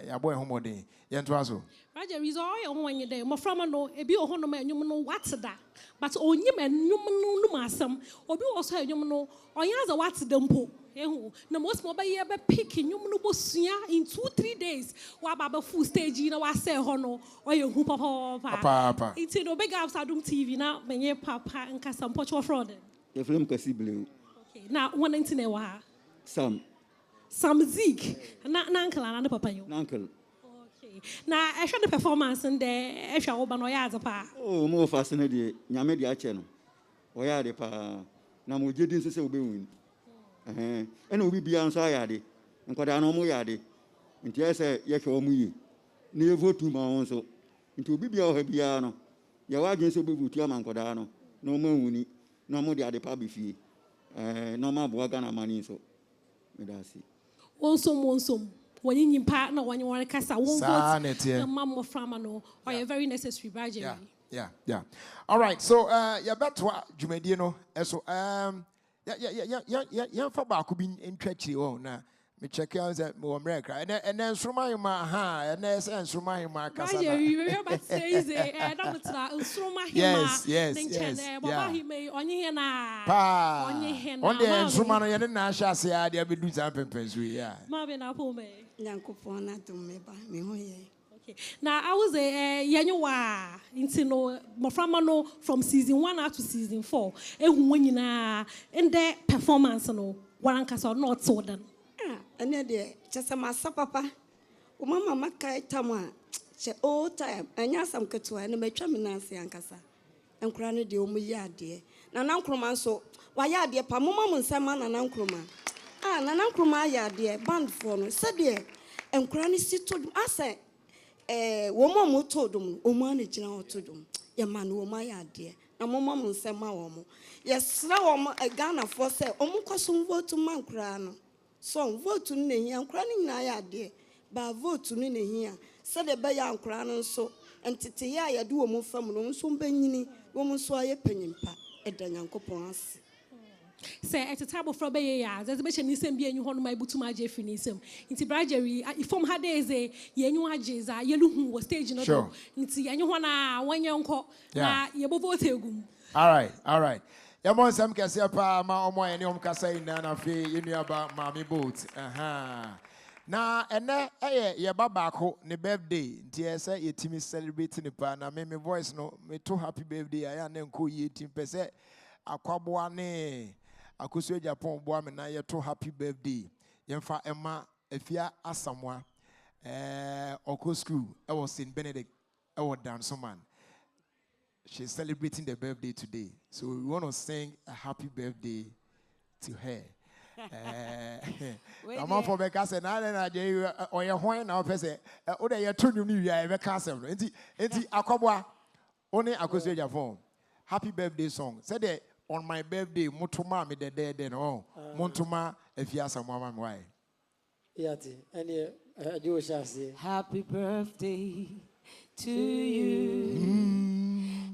ya boy homodin ye nto aso Raja reason o wonye de mofra ma no ebi o hono ma enwum no what da but onyim enwum no num asam obi wo so enwum no onya za what da mpo ehu na most mo ba ye be pick enwum no bosua in 2-3 days wa baba full stage na wa say ho no oye hu papa it no big ups Adom TV na menye papa nkasa mpocho fraud. Your film kasi blue. Okay, now one internet wa. Some Zig. Na uncle and papa you. Uncle. Okay. Now I shot the performance and the extra oba no ya pa. Oh, more fascinating. Nyame di ache no. Oya de pa. Na mo jedin se obe win. Ena obi bia nso ya de. Nkwada no mo ya de. Nti ese ye hwe omu yi. Na ye vote ma won so. Nti obi bia o ha bia no. Ya wa gen se obe vote ama nkwada no. No ma wuni. No more the Adepa fee. No more Boagana money so. Medasi. Wonsome. When you partner, when you want to cast a won't go mamma framano or a very necessary budget. Yeah. All right. So you're back to what Jumedino. So yeah, for back could be in Treachery. Oh, now. Me check out that more America and then Sroma ma and then Sroma ma Cassandra. You remember say I don't Sroma yes. Baba he may only na pa only Sroma no ye na sha se a dia be do something pensui yeah. Marvin Apple me. Nyankopon na to me ba me ho ye. Okay. Now I was yanyowa into no moframa no from season 1 up to season 4. Ehu nyina in the performance no waranka so not so done. Ane de chasa masa papa o mama maka tama che all time anya sam ketua na matwa me na ase ankasa nkura ne de omu yɛ adeɛ nana nkroma nso wayɛ adeɛ pa moma mo nsɛm nana nkroma nana nkroma ayɛ adeɛ bandfoɔ no sɛdeɛ nkura ne si to dum asɛ wɔn a wɔto dum wɔn a ne gyina wɔto dum yɛma no wɔn ayɛ adeɛ na moma mo nsɛm a wɔn yɛsrɛ wɔn Ghanafoɔ sɛ wɔn kɔ so vote ma nkura no so vote no na hia nkura no nyinaa ayɛ adeɛ ba vote no na hia sɛdeɛ bɛyɛ nkura no nso ntete yɛ a yɛde wɔn fam no nso mbɛnyini wɔn nso ayɛ panyimpa ɛda Nyankopɔn ase sɛ ɛtete abɔfra bɛyɛ yɛ a sɛ bɛhyɛ ne nsɛm bi anyi hɔ no ma ɛbutum agye afiri ne nsɛm nti bragyery ifom ha dɛ sɛ yɛnyi agye za yɛluhu wɔ stage no do nti yɛnyi hɔ na wɔnyɛ nkɔ na yɛbɔvote agum all right yɛmɔ nsɛm kɛseɛ paa ma ɔmɔ yɛne ɔm kasa nyinaa na afei yɛnuaba maame boat na ɛnɛ ɛyɛ yɛba baako ne birthday nti ɛsɛ yɛtumi celebrate ne paa na me voice no meto happy birthday ayɛ na nkɔ yie tim pɛ sɛ akwaboa ne akosuo Japan boa me na yɛto happy birthday yɛmfa ɛma afia asamoa ɔkɔ school ɛwɔ St. Benedict ɛwɔ Dansoman. She's celebrating the birthday today, so we want to sing a happy birthday to her. I'm for because na je or your hwan na person o dey your tunu ni wi e ka asem no enti akobwa oni akoso Japan happy birthday song said on my birthday mutuma me de no mutuma afiasa mo ama me why yati any ajo sha say happy birthday to you.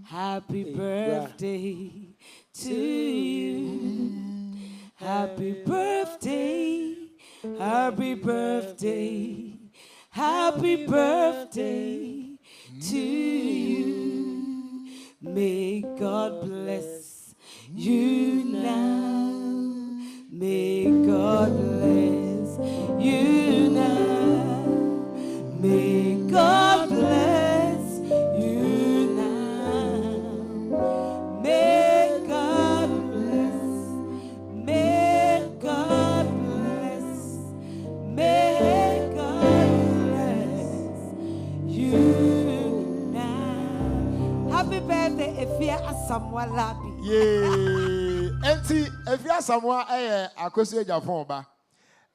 Happy birthday to you. Happy birthday. Happy birthday. Happy birthday to you. May God bless you now. May God bless you now. May God bless Samuel Labi. Yeah. Enti efia Samuel akosi Japan ba.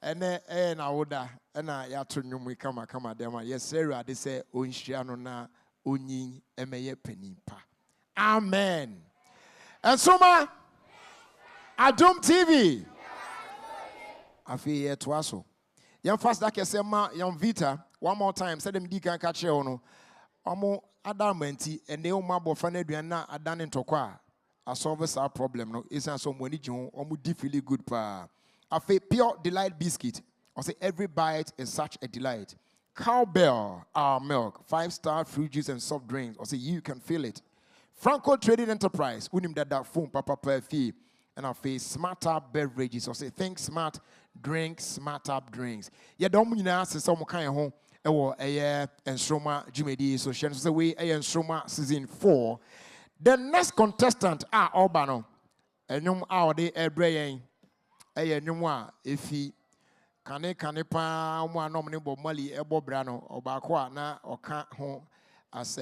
Ene na woda na ya to nwum kama dem a yes Awurade se onhia no na onyin emeye panimpa. Amen. Ensoma Adom TV. Afi ye to aso. Yam fast that kese ma yam Vita one more time say dem di kan ka kire ho no. Omo adamanti and they oma bofana aduana adane ntokwa a solve our problem no is so money jon omo di feel good pa afa pure delight biscuit or say every bite is such a delight Cowbell our milk 5-star fruit juice and soft drinks or say you can feel it Franco Trading Enterprise unim that phone papa fee and afa smarter beverages or say think smart drink smarter drinks ya dom nyina se so mo kan ho ewo Ensroma Jumedi so she say we Ensroma season 4 the next contestant Obano enyum ode ebre yen enyum a efi kane pa mo anom ne bo mali ebo bra no obako a na oka ho as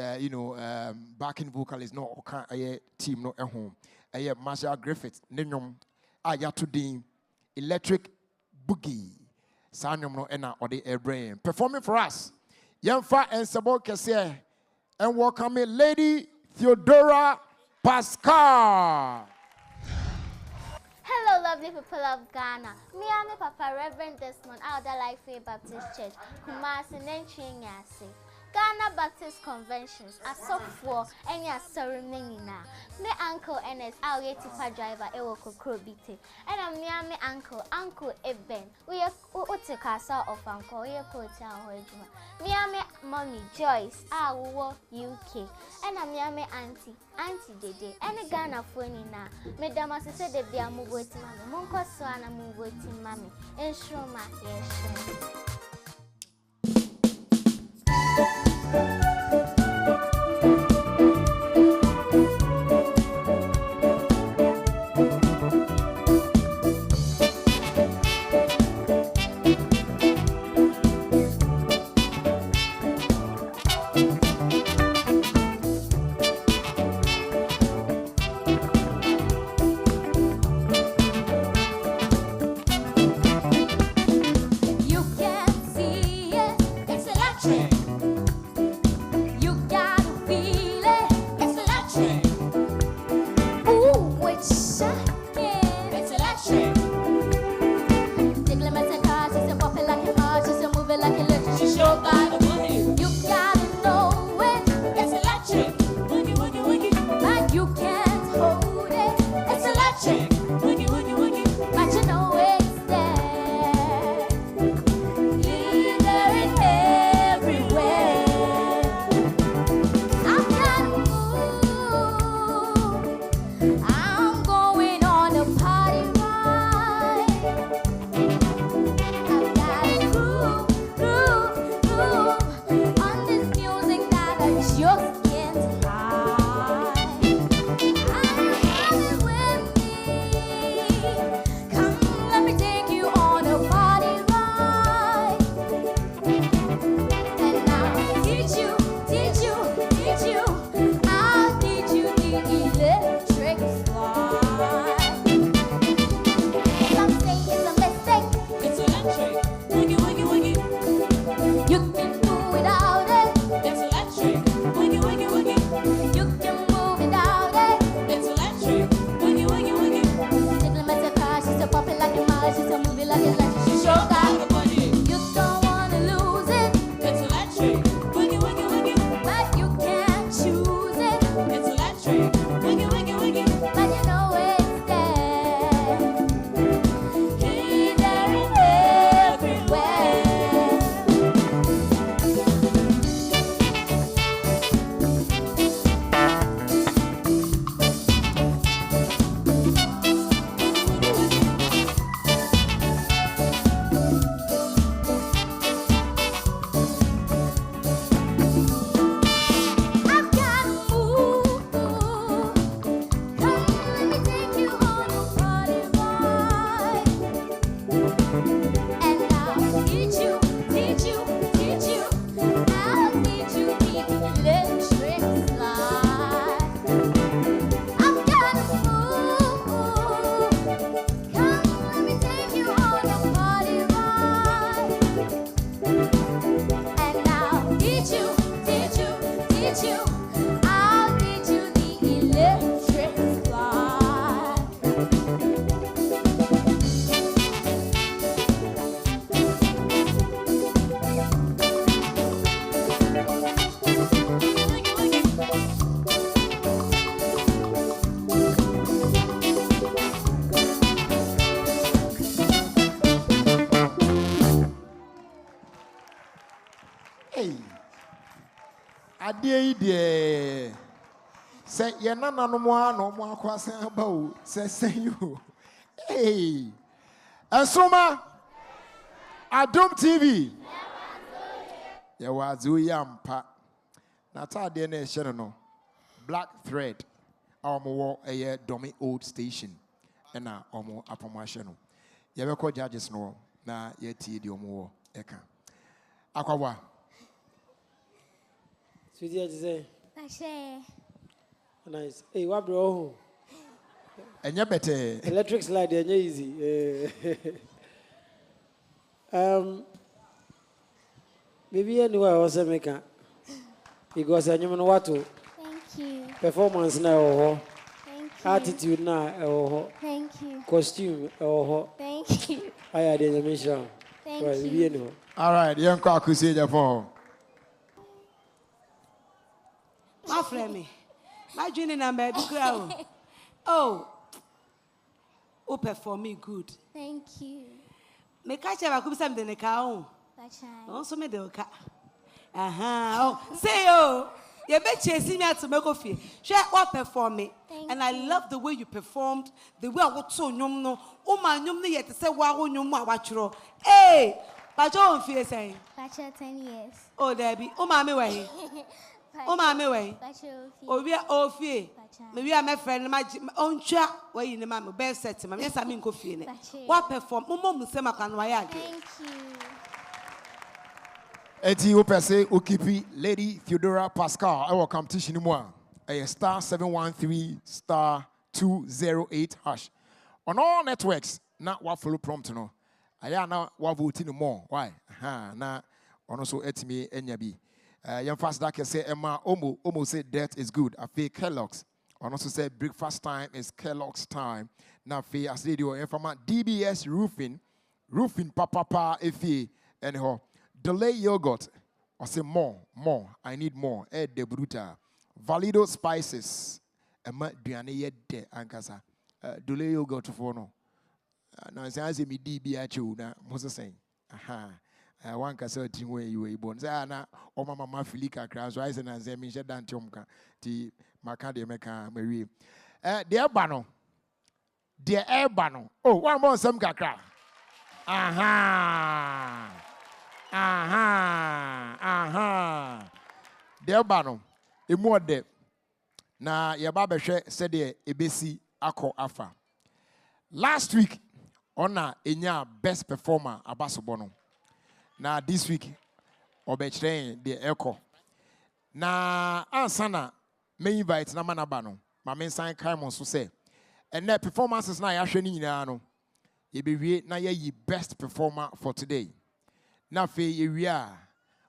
backing vocalist no oka team no ho Marshall Griffith ne nyum yato din Electric Boogie Sanyum no ena ode brain performing for us. Yemfa and Sabo Kese and welcome Lady Theodora Pascal. Hello, lovely people of Ghana. Me and my Papa Reverend Desmond out of Life Baptist Church, Kumasi Nenchinyasi. Ghana Baptist Conventions are software and your ceremony now. My uncle NS our tipa driver Ewo Kokrobite. And I'm near my Uncle Eben. We are Utekasa of Uncle, we are Kota Hojuma. Me and my mommy Joyce, our UK. And I'm near my Auntie Dede. And a Ghana phone now. Madam said that they are moving to Mammy. Monko Swana moving to Mammy. And Shroma, yes. dear. Say, you're not no more crossing about. Say, you. Hey. Asuma. Adom TV. Ya wazu yampa. Nata de ne share no. Black thread. Omo a domi old station. Ena omo apomo no. Ya be ko judges no na ye tie di omo eka. Akwawa. Sweetie say. Pashe. Nice. Hey, what bro? Enya better. Electric slide enya easy. Maybe anywhere was a maker. Because I know what to. Thank you. Performance now. Thank you. Attitude now. Thank you. Costume. Thank you. I had a mission. Thank you. All right, young Kwaku say the phone. My friend, my junior number, oh, perform me good. Thank you. Me catch you, I could something the cow. Also, me the cat. Oh, say, oh, you bet chasing me to make of you. Share what perform me. And I love the way you performed, the way I was so no. Oh, my num yet to say, wow, no more watch you. Hey, but John fear saying, 10 years. Oh, Debbie, oh, mammy way. Oh, mammy way. Oh, we are all fear. Maybe I'm a friend, my own chat where you know my best set. Yes, I mean, coffee. What perform? Mum, Sema can wire. Thank you. Eti upese ukipi Lady Theodora Pascal. I will competition in one. A star 713 star 208 hash. On all networks, not what follow prompt no. I am now what voting more. Why? Na also etimi enyabi. Young fast that can say Emma Omo say death is good. I feel Kellogg's. And also say breakfast time is Kellogg's time. Now fe as they do informa DBS roofing papa efi anyhow. Delay yogurt. I say more. I need more. Ed de bruta. Valido spices. Emma duane ye de ankasa. Delay yogurt for no. Now I say me DBH na Moses saying. Aha. One kasa tingwe you born. Say na o mama filika kra so I say na say me she dan tiomka ti maka de meka mari. De bano. De bano. Oh, one more some kakra. Aha. De bano. Emu ode. Na ye ba behwe said de ebesi akọ afa. Last week ona enya best performer abasobo no. Na this week obechren the echo. Na ansana me invite na manaba no. Ma me san Kaimon so say. And the performances na ya hwe ni nyina no. Ye bewie na ye yi best performer for today. Na fe ye wi a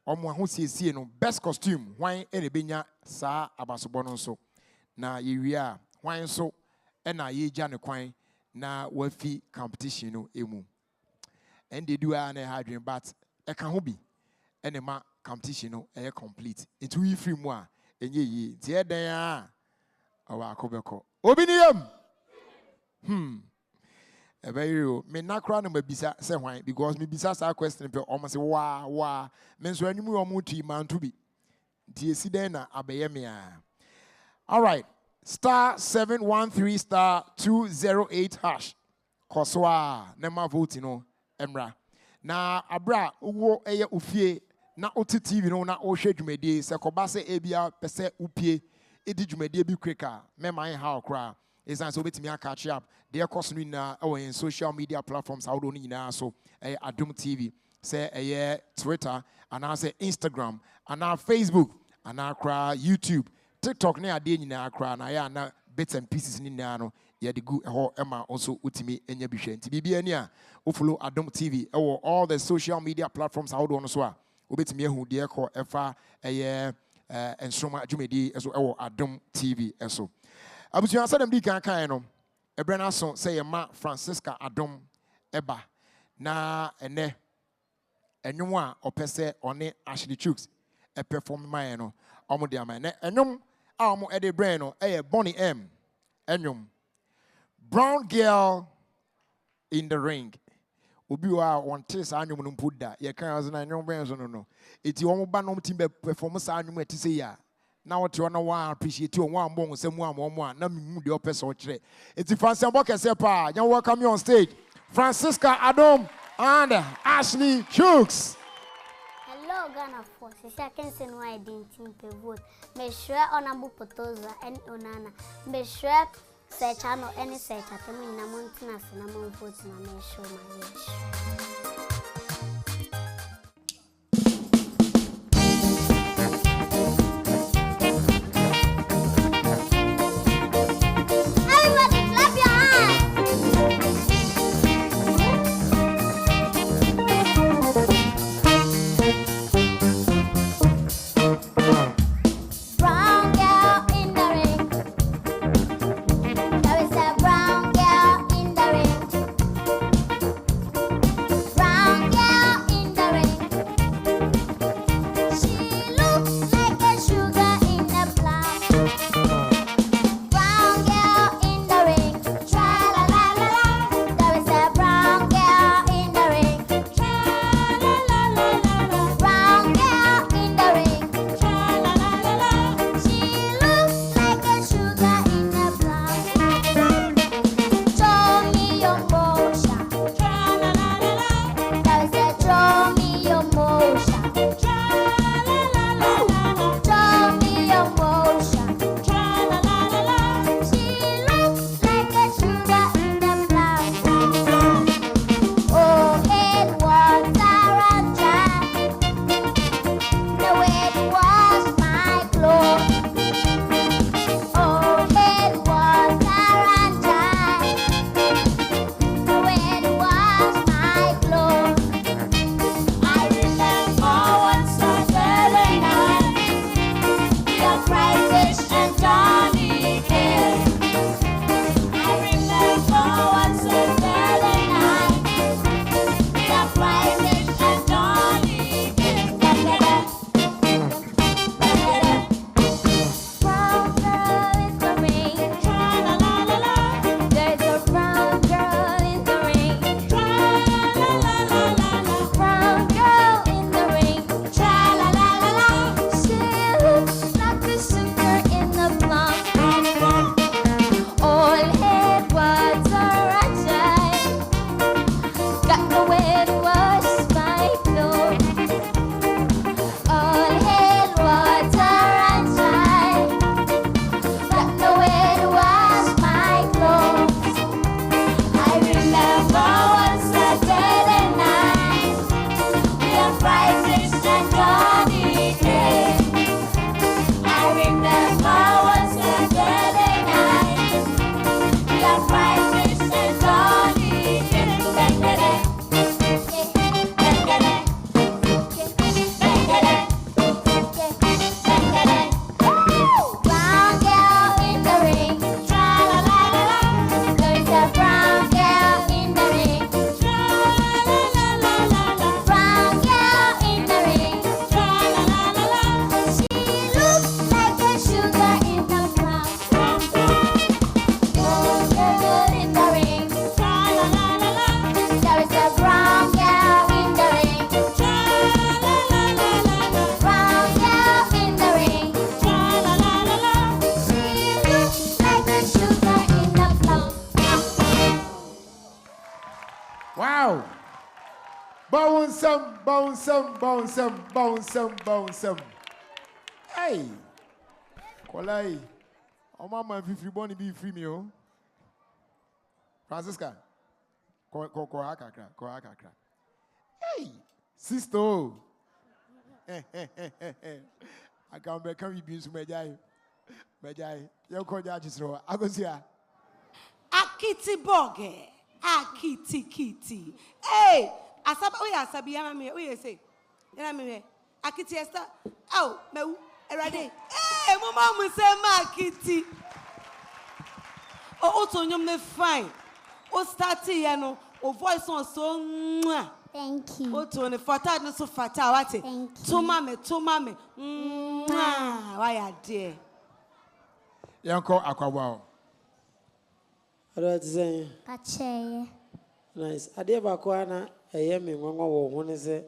omo ahosiesie no best costume hwan e benya saa abasobo no so. Na ye wi a hwan so e na ye gya ne kwan na wafi competition no emu. And they do an hardware but e kan ho bi ene ma competition no e complete. It we free mo a enye yi. Ti e den a awa akobeko. Obi ni yam. Ebeyiro me nakra no mabisa se hwan because me bisa sa question pe o say wa me so animu o mu tui mantu bi. Ti esi den na abeye me a. All right. Star 713 star 208 hash. Koswa nema vote no emra. Na abra wo eye ufie na oti TV no na o hwe dwumedie se koba se ebia pese upie edi dwumedie bi quicker me man ha okra is so betimi catch up the course no na in social media platforms how do na so Adom TV say Twitter and I say Instagram and now Facebook and now YouTube TikTok na ade nyina akra na ya na bits and pieces ni na no ye de gu ho ema also utimi enya bihwe nti bibia ni a o follow Adom TV all the social media platforms how do no so a obetimi ehu de ko efa enstroma adwumedi eso Adom TV eso abusuan sadam di kan no ebre na so say ye ma Francisca Adom eba na ene enwom a opese one Ashley Chooks e perform man no omo de ama na enwom a omo e de brain no Bonnie M enwom Brown Girl in the Ring obi wa won tis anwom no mpuda ye kan azo na enwom brain so no eti omo ba no tim perform sa anwom eti say ya Now what you want appreciate you one more some one na me mu de opese o kire. Eti Francis Amboke say pa, you welcome you on stage. Francisca Adom and Ashley Hughes. Hello Ghana for second sen why didn't vote. Make sure honorable Potoza and Onana. Make sure say channel any search at me na mountain as na mon vote na make sure my wish. Bounce. Hey, Kolai, oh mama, if you want to be free, me, Francisca, hey, sister, I can't be coming to Medjai, you call judges, I go see her. Akiti boge, akiti. Hey, asabi yama we say. Akiti esta. Oh, me erade. Eh, mama mu say ma akiti. O to nyom ne fine. O start here no, o voice on so mwah. Thank you. O to ne fata no so fata wate. To mame. Mwah. Why are there? Yanko akwawa. Alright, say. Pache. Nice. Ade ba ko ana eye me nwanwa wo ho ne se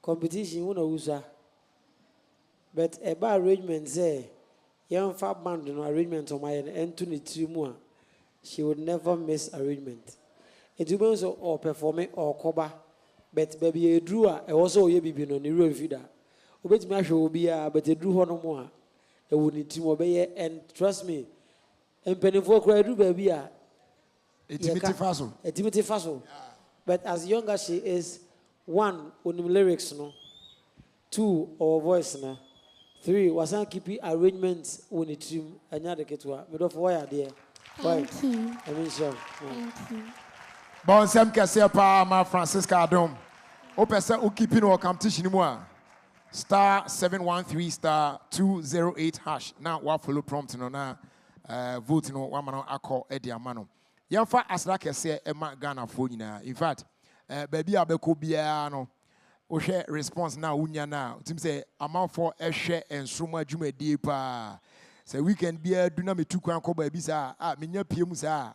competition wo na wusa. But about arrangement say, young fat band no arrangement on my end to the trimua. She would never miss arrangement. It depends on or performing or cover. But baby, a drew a also ye be no new feeder. Obey me, I shall be but a drew no more. A would need to obey and trust me. And penny for cry do baby. A Timothy Faso. A Timothy Faso. But as young as she is, 1, on the lyrics, no. 2, our voice, no. 3, was I keeping arrangements when it trim another get to her. But of why, dear? Thank you. I mean, sure. Thank you. Bon Sam Cassia Ma Francisca Adom. Opesa Ukipin or competition more. Star 713 star 208 hash. Now what follow prompt no na vote no one man akọ e dia mano. Yamfa asra kese e ma Ghana fo nyina. In fact, baby abeko bia no. O share response na unya na. Tim say amount for e share ensroma dwumadi pa. Say weekend bia du na metu kwan ko ba bi sa menya pie mu sa.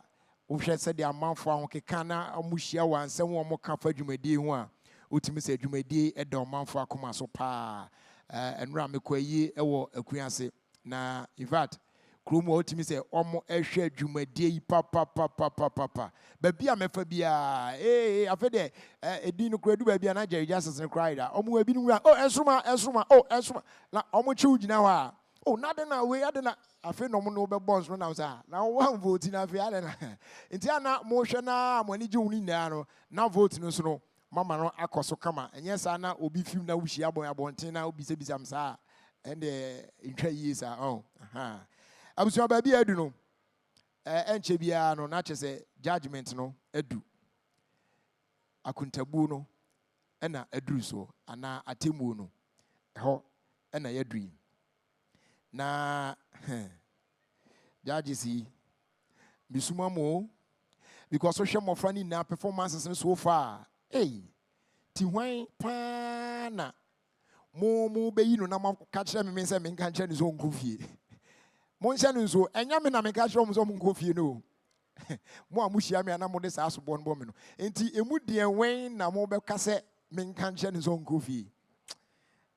O share say the amount for keka na amuhia wansem wo mo ka fa dwumadi ho a. Utimi say dwumadi e da amount for akoma so pa. Enra mekwayi e wo akuase na in fact kromo utimi say omo ehwe dwumadi pa ba bia mefa bia afede edin no kradu ba bia na Jerry Justice cry da omo abi no ensroma na omo chiu gina ho a nade na we ade na afi no mo no be bonds no na sa na one vote na afi ade na nti ana mo hwe na mo ani ji woni na na vote no so no mama no akoso kama enye sa na obi film na wuhia abonten na obi se bisam sa ende ntwa yi sa abusu ba bia adu no enche bia no na chese judgment no adu akuntabu no ena aduru so ana atemu no ho ena yadui na judges yi bisuma mo because social mo frani na performances so far ti hwan pa na mo be yi no na ma ka kire me se me nka kire ni so nkofie mo nhyɛ no so enya me na me ka kire mo so nkofie no mo amuhia me na mo de sa so bon me no enti emu de wen na mo be ka se me nka kire ni so nkofie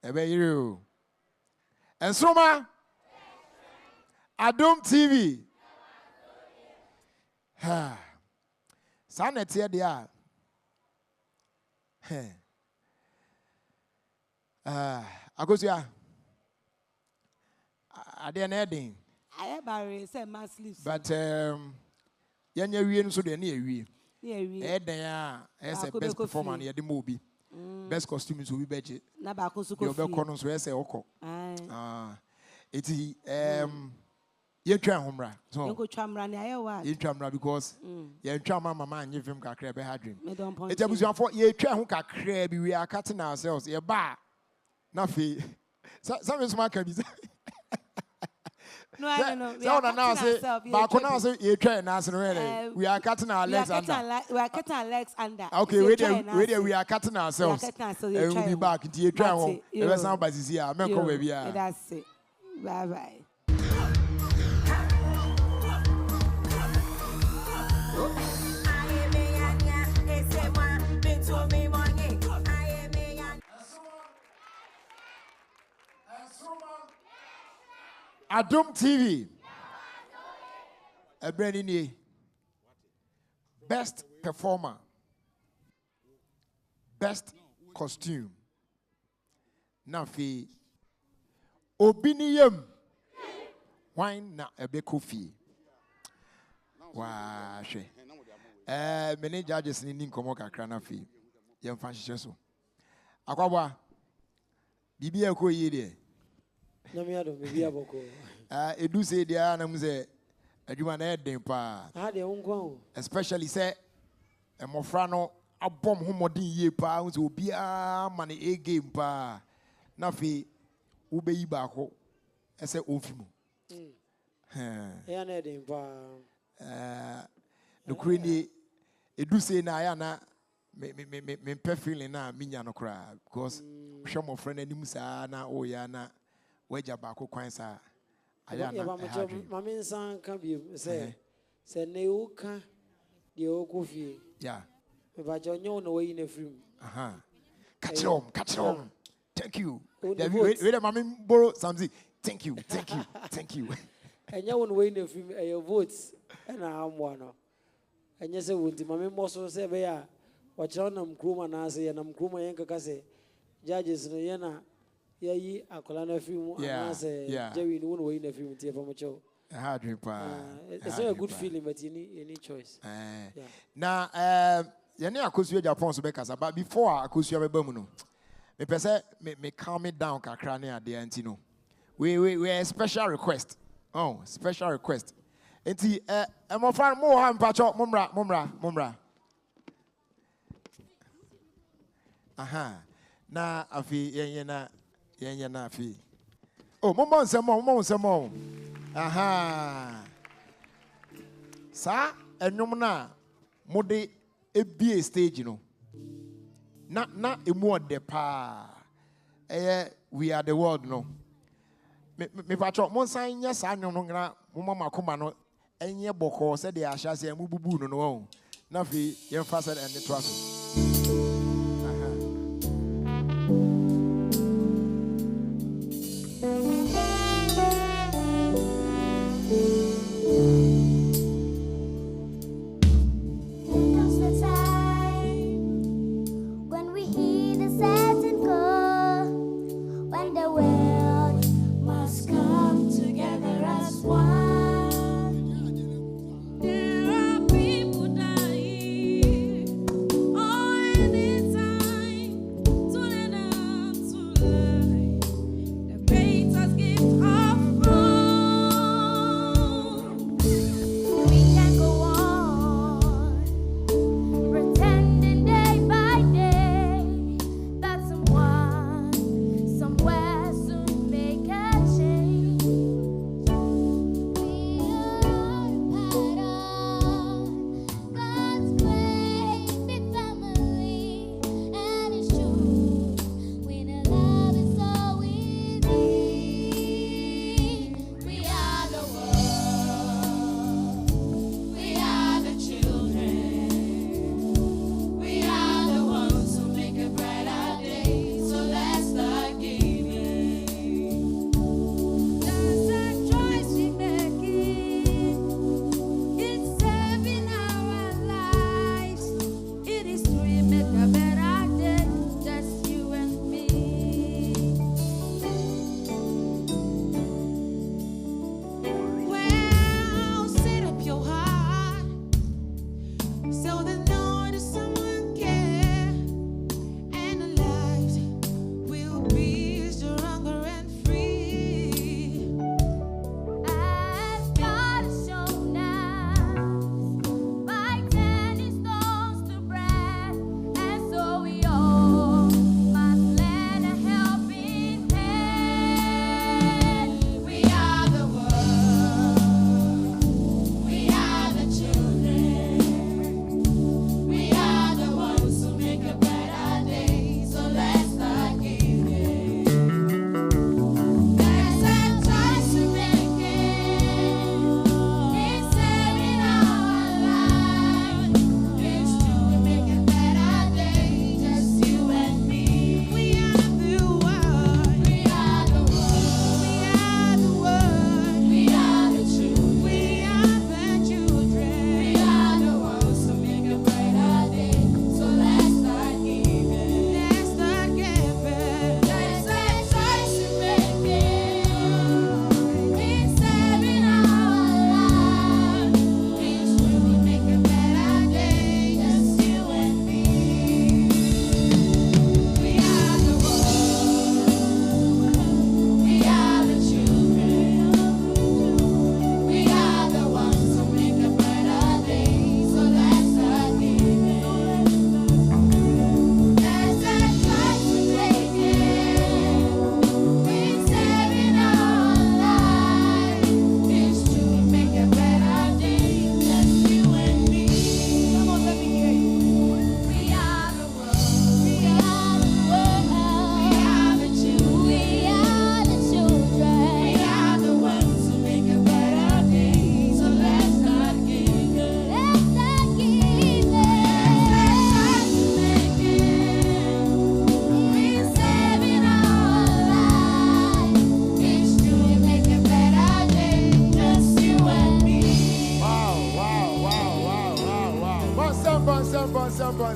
ebe yire o ensoma Adom TV sa na tie de a akosia ade na edin I bare say my sleeves but yanya wie no so de na ewie eden a ese best performer na ye de mo bi best costume so bi beje na ba ko so ko fi ko no so ese okọ eti ye twa homra so you go twamra na ye wa ye twamra because ye twa mama anye film kakra be ha dream eti abusuan for ye twa ho kakra bi we are cutting ourselves ye ba na fe some is ma ka bi no I don't know we are cutting ourselves ba ko na say ye twa na say we are cutting our legs under we are cutting our legs under okay we are cutting ourselves we will be back ye twa ho e be sound by sisi a men ko we bia that's it bye bye Adom TV. Ebrenini. Best performer. Best costume. Nafi. Obiniyem. Wine na ebe kofi. Wa she. Many judges ni nkomo kakra na fi. Yem fa hihye so. Akwabwa. Bibi ekọ yi de. Na me ado bibi aboko. Edu say dia na mu say adwuma na eden pa. De unkwan. Especially say emofra no abom homodin yie pa, so obi a ma na e game pa. Na fi wo be yi ba ko. Ese ofimu. Ya na eden pa. The queen edu say na ya na me pe feeling na minya no kra because show my friend anim sa na o ya na waja ba ko kwan sa aya na mama nsan ka bi se ne uka de okofie yeah me ba jo nyo no we na film catch them Thank you. Oh, the Wait, votes. mommy borrow something. Thank you. Thank you. Thank you. And you won't win if your votes, and I'm one. And yes, I would. Mammy Mosso say, Bea, watch on them, Kruma Nasi, and I'm Kruma Yankase. Judges, no Yana, Yayi, a Colana film, and say, Jerry, no one win a film, Tia Pamacho. It's not a good feeling, but you need choice. Now, Yanni, I could see Japan, but before I could see a Bermuno. Me pese me calm it down kakrane ade antino. We a special request. Oh, special request. Enti mo fan mo ha mpacho mumra. Aha. Na afi yenye na afi. Oh, mo nsemo. Aha. Sa enwom na mode ebie stage no. Na emu ode pa. We are the world no. Me patro mon san nya sa nwom no ngra mo mama koma no enye boko se de ahya se mu bubu no no. Na fi yen fa se ene to aso. There are people dying.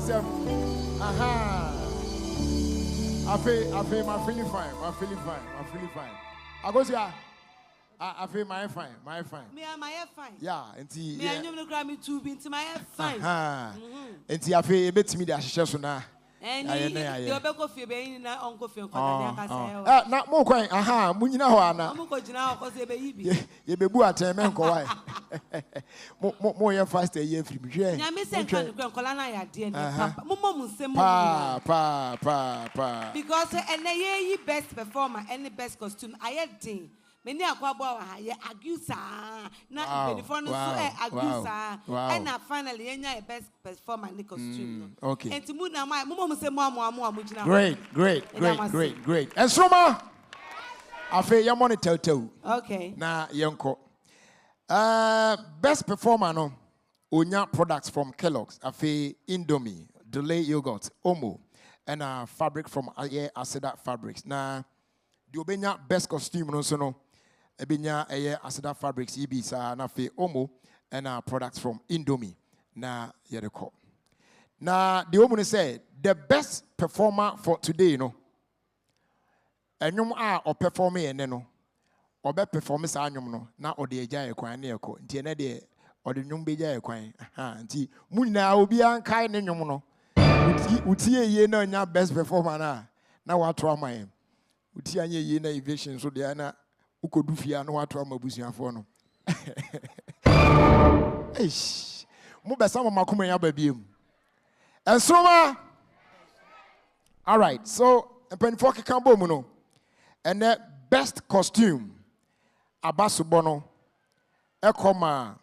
bonsem. Aha. I feel my feeling fine. I go see I feel my fine. Me and my fine. Yeah, and me and you no grab me too be into my fine. And I feel a bit to me that she so now. And you be go feel be na uncle feel kwada nya kasa e. Na mo kwan aha munyina ho ana. Mo ko gina ho ko se be yibi. Ye be bu atem ko why. Mo ye fast a year free. Nya me se kan ko nkola na ya de ne papa. Mo nsem mo. Pa. Because ye best performer any best costume ayedin. Many akwabo ha ye agusa na before no so agusa and finally enya best performer in costume no. Okay. And mu na mo say mo gina. Great. And Soma afi your money tell. Okay. Na yenko. Best performer no onya products from Kellogg's afi Indomie, Delay Yogurt, Omo and fabric from Aseda Fabrics. Na the obenya best costume no so no ebinya Aseda Fabrics ibisa na fe Omo and products from Indomie na yedeko. Na the Omo say the best performer for today no enyum or perform no or be perform sa anyum no na ode agya ekwan na eko nti ene de ode nyum be agya ekwan nti munna obi ankai ne nyum no utie ye na nya best performer na wato amaye utie anya ye na evasion so de na ukodu fia na wato amabusuafo no eish mu besa mama kuma ya babiem ensoma. All right, so penfo kekambo mu no and the best costume abasubono ekoma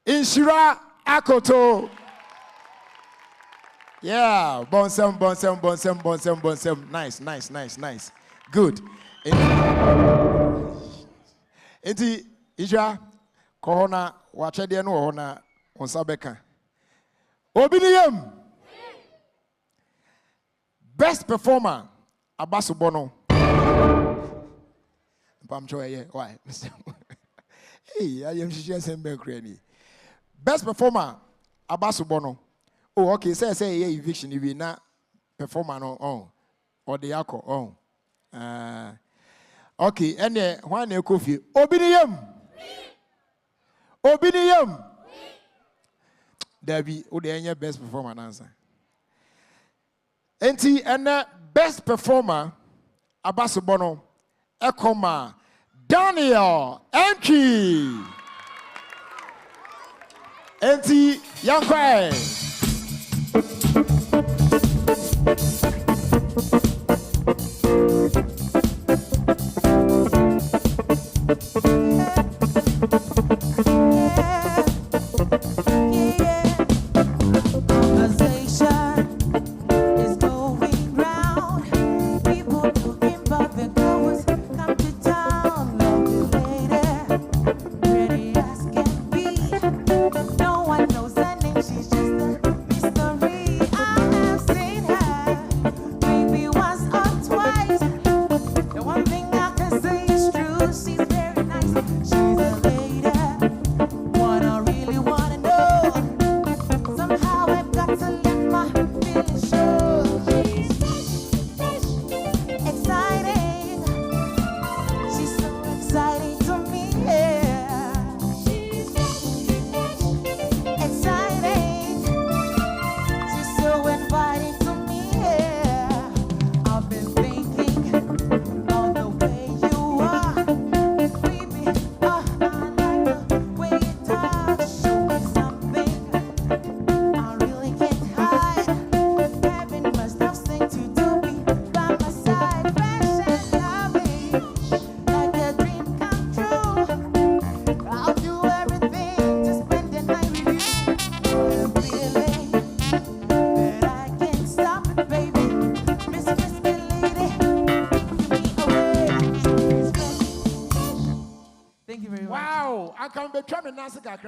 Inshira Akoto. Yeah, bonsem. Nice. Good. Enti Inshira kohona wachede no hona onsabeka. Obiniyem. Best performer abasubono. Why? Hey, I am just best performer abasubono. Oh, okay. Say eviction if you na performer no or the yako okay. And one coffee. Obiniyem. There be the best performer answer. Enti and best performer abasubono. Ekoma Daniel Entry. Enti Yankwe.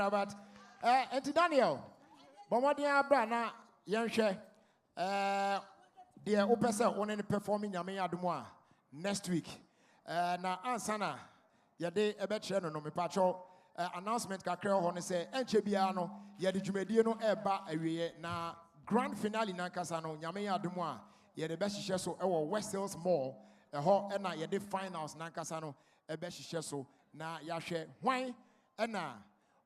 But and Daniel, Bomodia Brana, Yanshe, dear Opesa on any performing Yamea Dumois next week. Na Ansana, Yade Ebetchen no me pacho announcement Kakre Honese, and Chebiano, Yadi Jumediano Eba, na grand finale nankasa no nyame ya adom a ye de be hihye so e wo West Hills Mall ho e na ye de finals nankasa no e be hihye so na ya hwe hwan e na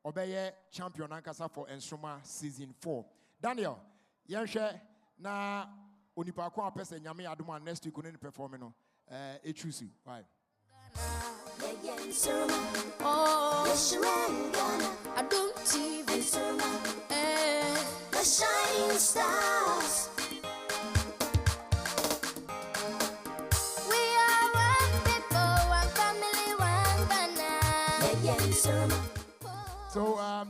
obeye champion nankasa for Ensroma season 4 Daniel yen hwe na onipa ko apese nyame ya adom a next week oni perform no e choose why Adom TV, the shining stars. We are one people, one family, one banner. So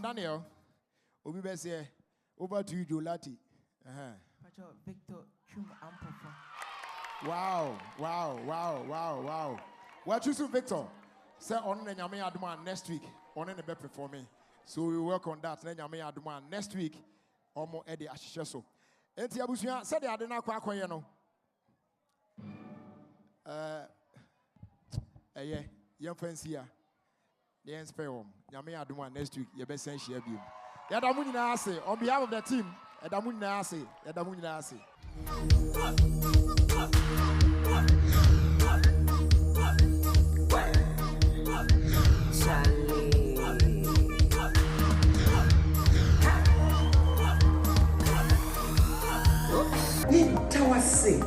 Daniel, obi be say over to you Jolati. Victor Chum Ampofa. Wow. What you say, Victor? Say on the Nyame Aduma next week. On the be performing. So we work on that. Then Nyame Aduma next week. Omo Eddie Ashisha so. Enti abusua said they adena kwa akwa ye no. Yem fancy ya. The end spare Nyame Aduma next week. Ye be send share bi. Yadamu nyina ase on behalf of the team. Yadamu nyina ase.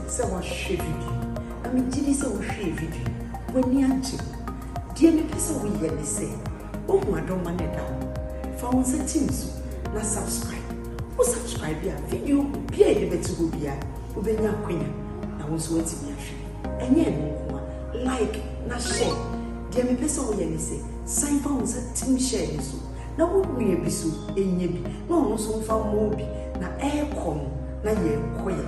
Say what she video. I mean, Jimmy said what she video. When you answer, dear me, person we hear say, oh, I don't want it down. Found the teams, now subscribe. Who subscribe here? Video, peer the better go be a Ubenya Queen. I was waiting here. And yet, like, now share. Dear me, person we hear say, sign found the team share so. Now, what we be so, a yebi, no, so found more be, now air come, now ye quiet.